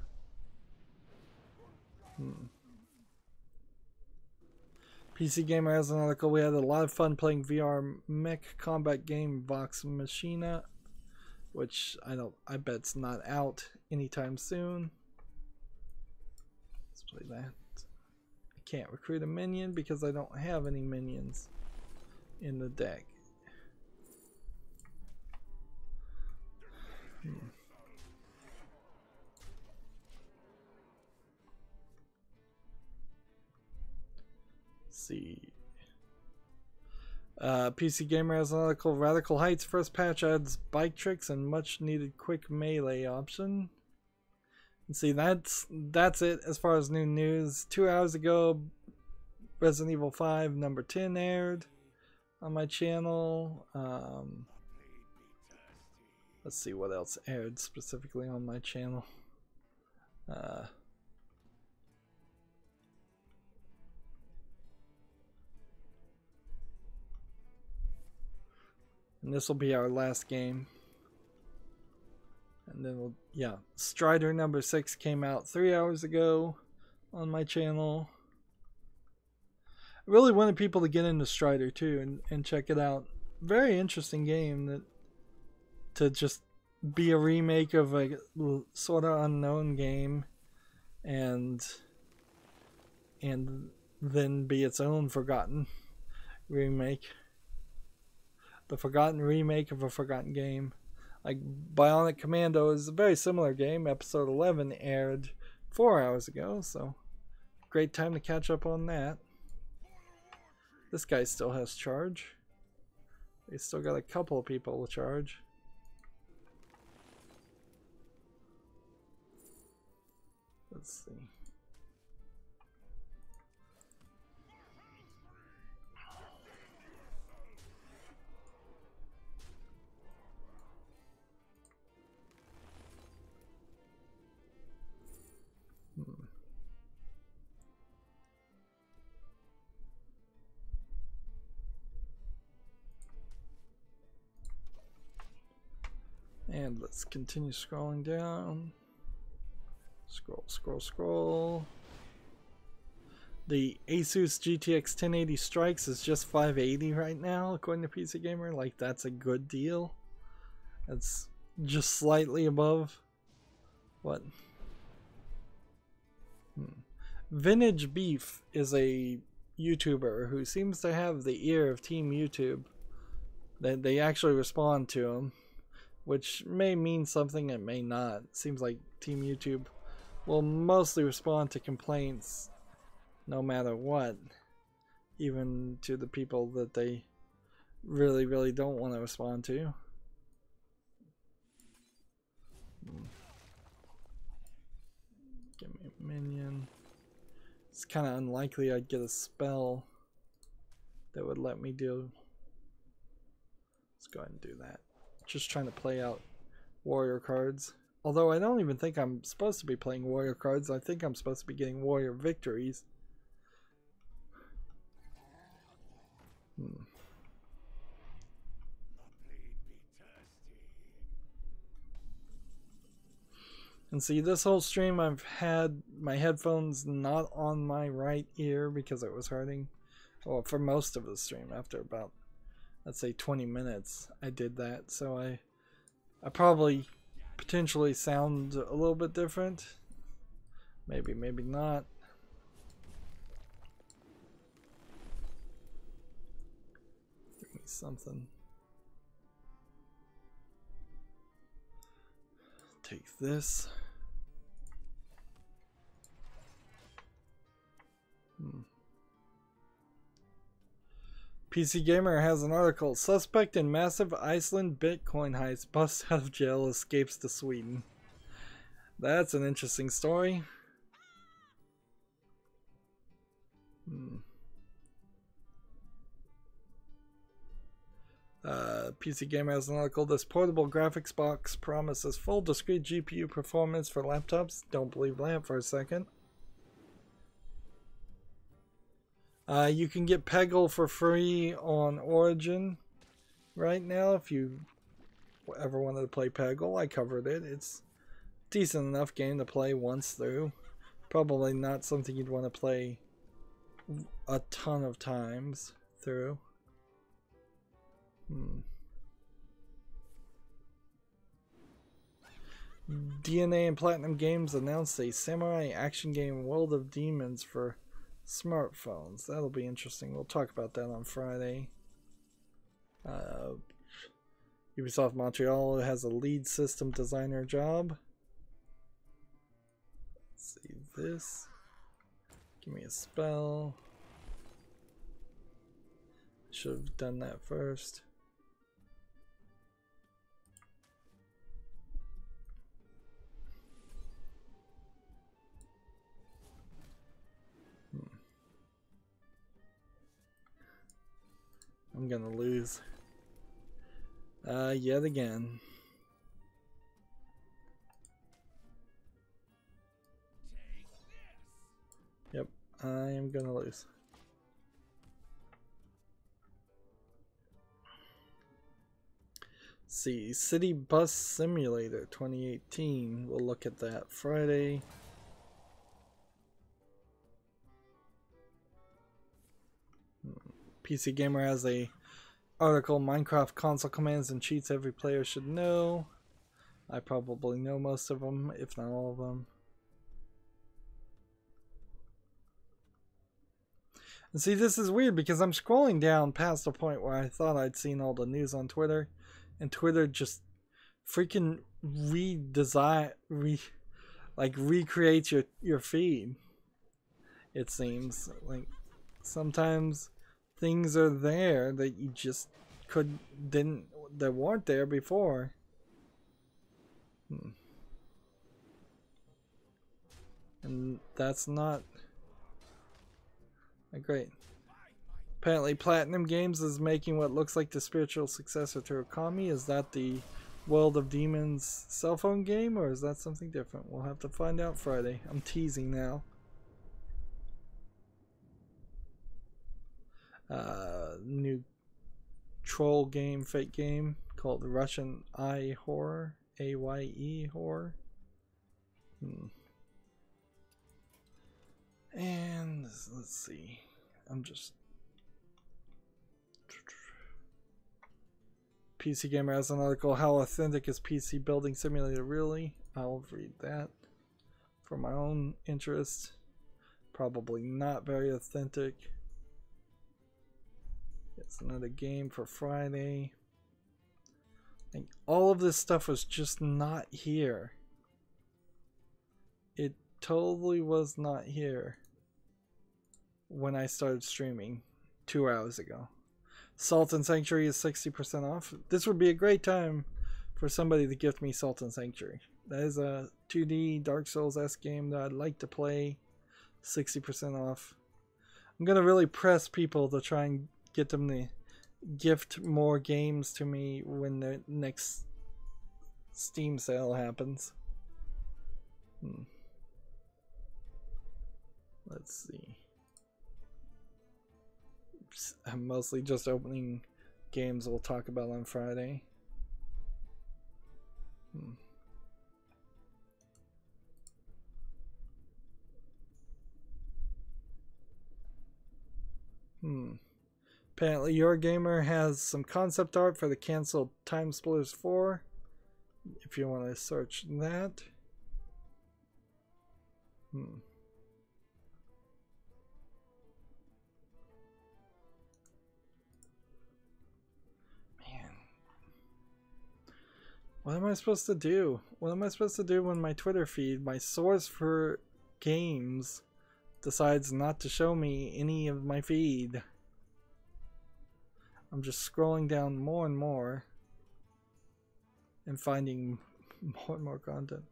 PC Gamer has an article. We had a lot of fun playing VR mech combat game Vox Machina, which I bet it's not out anytime soon. Let's play that. Can't recruit a minion because I don't have any minions in the deck. Let's see. PC Gamer has an article. Radical Heights first patch adds bike tricks and much needed quick melee option. See, that's it as far as new news. 2 hours ago, Resident Evil 5 number 10 aired on my channel. Let's see what else aired specifically on my channel. And this will be our last game. And then Strider number 6 came out 3 hours ago on my channel. I really wanted people to get into Strider too and check it out. Very interesting game that to just be a remake of a sort of unknown game and then be its own forgotten remake. The forgotten remake of a forgotten game. Like Bionic Commando is a very similar game. Episode 11 aired 4 hours ago, so great time to catch up on that. This guy still has charge. They still got a couple of people to charge. Let's see. And let's continue scrolling down. Scroll, scroll, scroll. The Asus GTX 1080 Strix is just $580 right now, according to PC Gamer. Like, that's a good deal. That's just slightly above what? Vintage Beef is a YouTuber who seems to have the ear of Team YouTube. They actually respond to him, which may mean something, it may not. It seems like Team YouTube will mostly respond to complaints no matter what, even to the people that they really, really don't want to respond to. Give me a minion. It's kind of unlikely I'd get a spell that would let me do. Let's go ahead and do that. Just trying to play out warrior cards. Although I don't even think I'm supposed to be playing warrior cards. I think I'm supposed to be getting warrior victories. And see, this whole stream I've had my headphones not on my right ear because it was hurting. Well, for most of the stream, after about, let's say 20 minutes, I did that. So I probably potentially sound a little bit different. Maybe, maybe not. Give me something. Take this. PC Gamer has an article. Suspect in massive Iceland Bitcoin heist busts out of jail, escapes to Sweden. That's an interesting story. PC Gamer has an article. This portable graphics box promises full discrete GPU performance for laptops. Don't believe that for a second. You can get Peggle for free on Origin right now if you ever wanted to play Peggle. I covered it. It's a decent enough game to play once through. Probably not something you'd want to play a ton of times through. DNA and Platinum Games announced a samurai action game, World of Demons, for smartphones. That'll be interesting. We'll talk about that on Friday. Ubisoft Montreal has a lead system designer job. Let's see this. Give me a spell. Should have done that first. I'm gonna lose. Yet again. Yep, I am gonna lose. Let's see, City Bus Simulator 2018. We'll look at that Friday. PC Gamer has a article, Minecraft console commands and cheats every player should know. I probably know most of them, if not all of them. And see, this is weird because I'm scrolling down past the point where I thought I'd seen all the news on Twitter, and Twitter just freaking recreates your feed. It seems like sometimes things are there that you just that weren't there before. And that's not great. Apparently Platinum Games is making what looks like the spiritual successor to Okami. Is that the World of Demons cell phone game, or is that something different? We'll have to find out Friday. I'm teasing now. New troll game, fake game called Russian Eye Horror, AYE Horror. And let's see. PC Gamer has an article, how authentic is PC building simulator really? I'll read that for my own interest. Probably not very authentic. It's another game for Friday. And all of this stuff was just not here. It totally was not here when I started streaming 2 hours ago. Salt and Sanctuary is 60% off. This would be a great time for somebody to gift me Salt and Sanctuary. That is a 2D Dark Souls-esque game that I'd like to play. 60% off. I'm going to really press people to try and get them to gift more games to me when the next Steam sale happens. Let's see. I'm mostly just opening games we'll talk about on Friday. Apparently Eurogamer has some concept art for the canceled Time Splitters 4. If you want to search that. What am I supposed to do? What am I supposed to do when my Twitter feed, my source for games, decides not to show me any of my feed? I'm just scrolling down more and more and finding more and more content.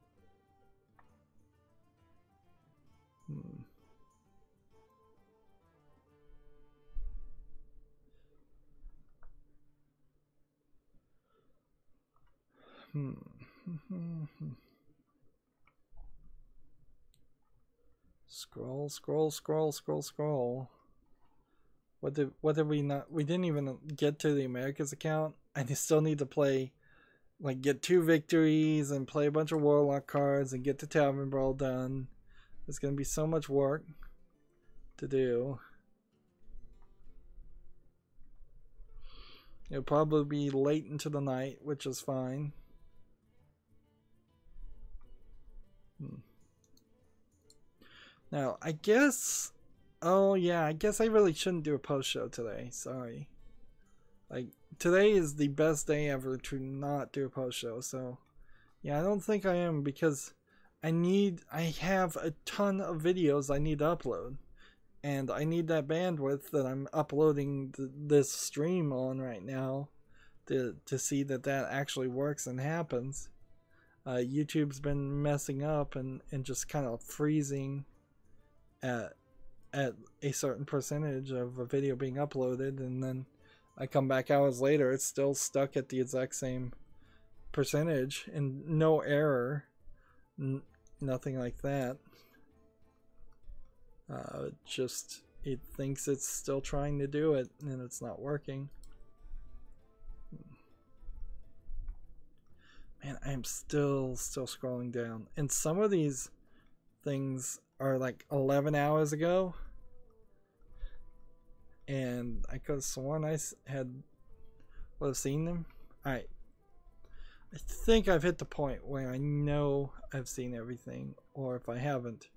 Scroll, scroll, scroll, scroll, scroll. What did we not? We didn't even get to the Americas account. I still need to play, like, get 2 victories and play a bunch of Warlock cards and get the Tavern Brawl done. There's gonna be so much work to do. It'll probably be late into the night, which is fine. Now, I guess... Oh, yeah, I guess I really shouldn't do a post-show today. Sorry. Like, today is the best day ever to not do a post-show, so... Yeah, I don't think I am, because I have a ton of videos I need to upload. And I need that bandwidth that I'm uploading this stream on right now to see that that actually works and happens. YouTube's been messing up and just kind of freezing at a certain percentage of a video being uploaded, and then I come back hours later, it's still stuck at the exact same percentage and no error, nothing like that. Just it thinks it's still trying to do it and it's not working. Man, I am still scrolling down, and some of these things are like 11 hours ago, and I could have sworn I would have seen them. I think I've hit the point where I know I've seen everything, or if I haven't,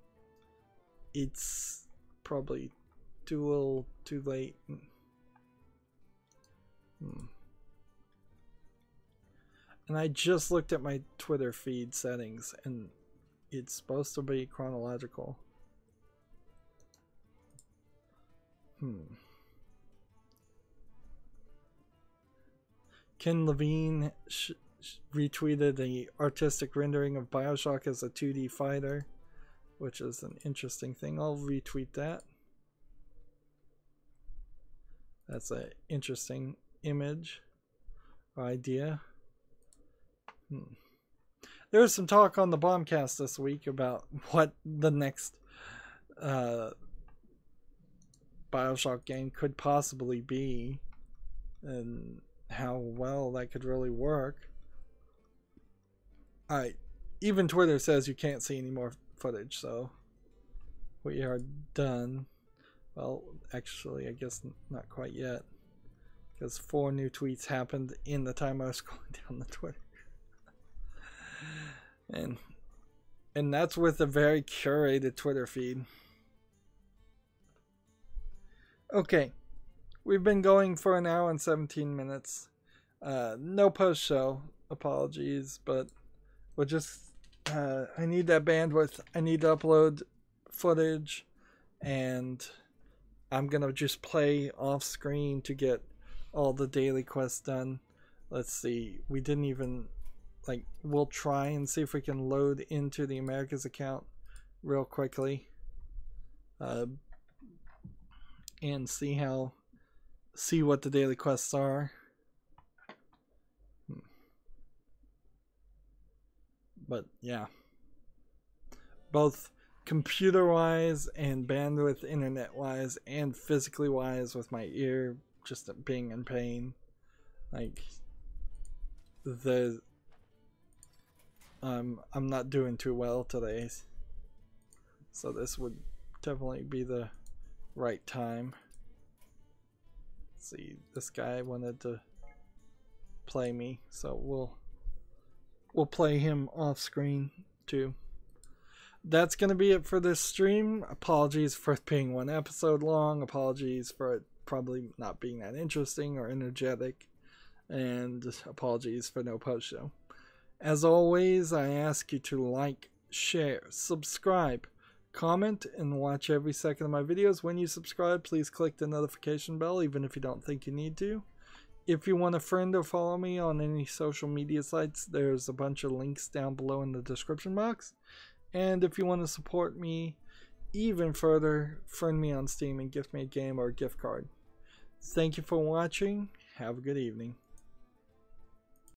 it's probably too late. And I just looked at my Twitter feed settings, and it's supposed to be chronological. Ken Levine retweeted the artistic rendering of Bioshock as a 2D fighter, which is an interesting thing. I'll retweet that. That's an interesting image or idea. There was some talk on the Bombcast this week about what the next Bioshock game could possibly be and how well that could really work. Even Twitter says you can't see any more footage, so we are done. Well, actually, I guess not quite yet, because 4 new tweets happened in the time I was scrolling down the Twitter. And that's with a very curated Twitter feed. Okay, we've been going for an hour and 17 minutes. No post show, apologies, but we'll just I need that bandwidth. I need to upload footage, and I'm gonna just play off screen to get all the daily quests done. Let's see, we didn't even, like, we'll try and see if we can load into the Americas account real quickly, and see what the daily quests are. But yeah, both computer wise and bandwidth internet wise and physically wise, with my ear just being in pain, like I'm not doing too well today, so this would definitely be the right time. Let's see, this guy wanted to play me, so we'll play him off screen too. That's gonna be it for this stream. Apologies for it being 1 episode long. Apologies for it probably not being that interesting or energetic, and apologies for no post show. As always, I ask you to like, share, subscribe, comment, and watch every second of my videos. When you subscribe, please click the notification bell, even if you don't think you need to. If you want a friend or follow me on any social media sites, there's a bunch of links down below in the description box. And if you want to support me even further, friend me on Steam and gift me a game or a gift card. Thank you for watching. Have a good evening.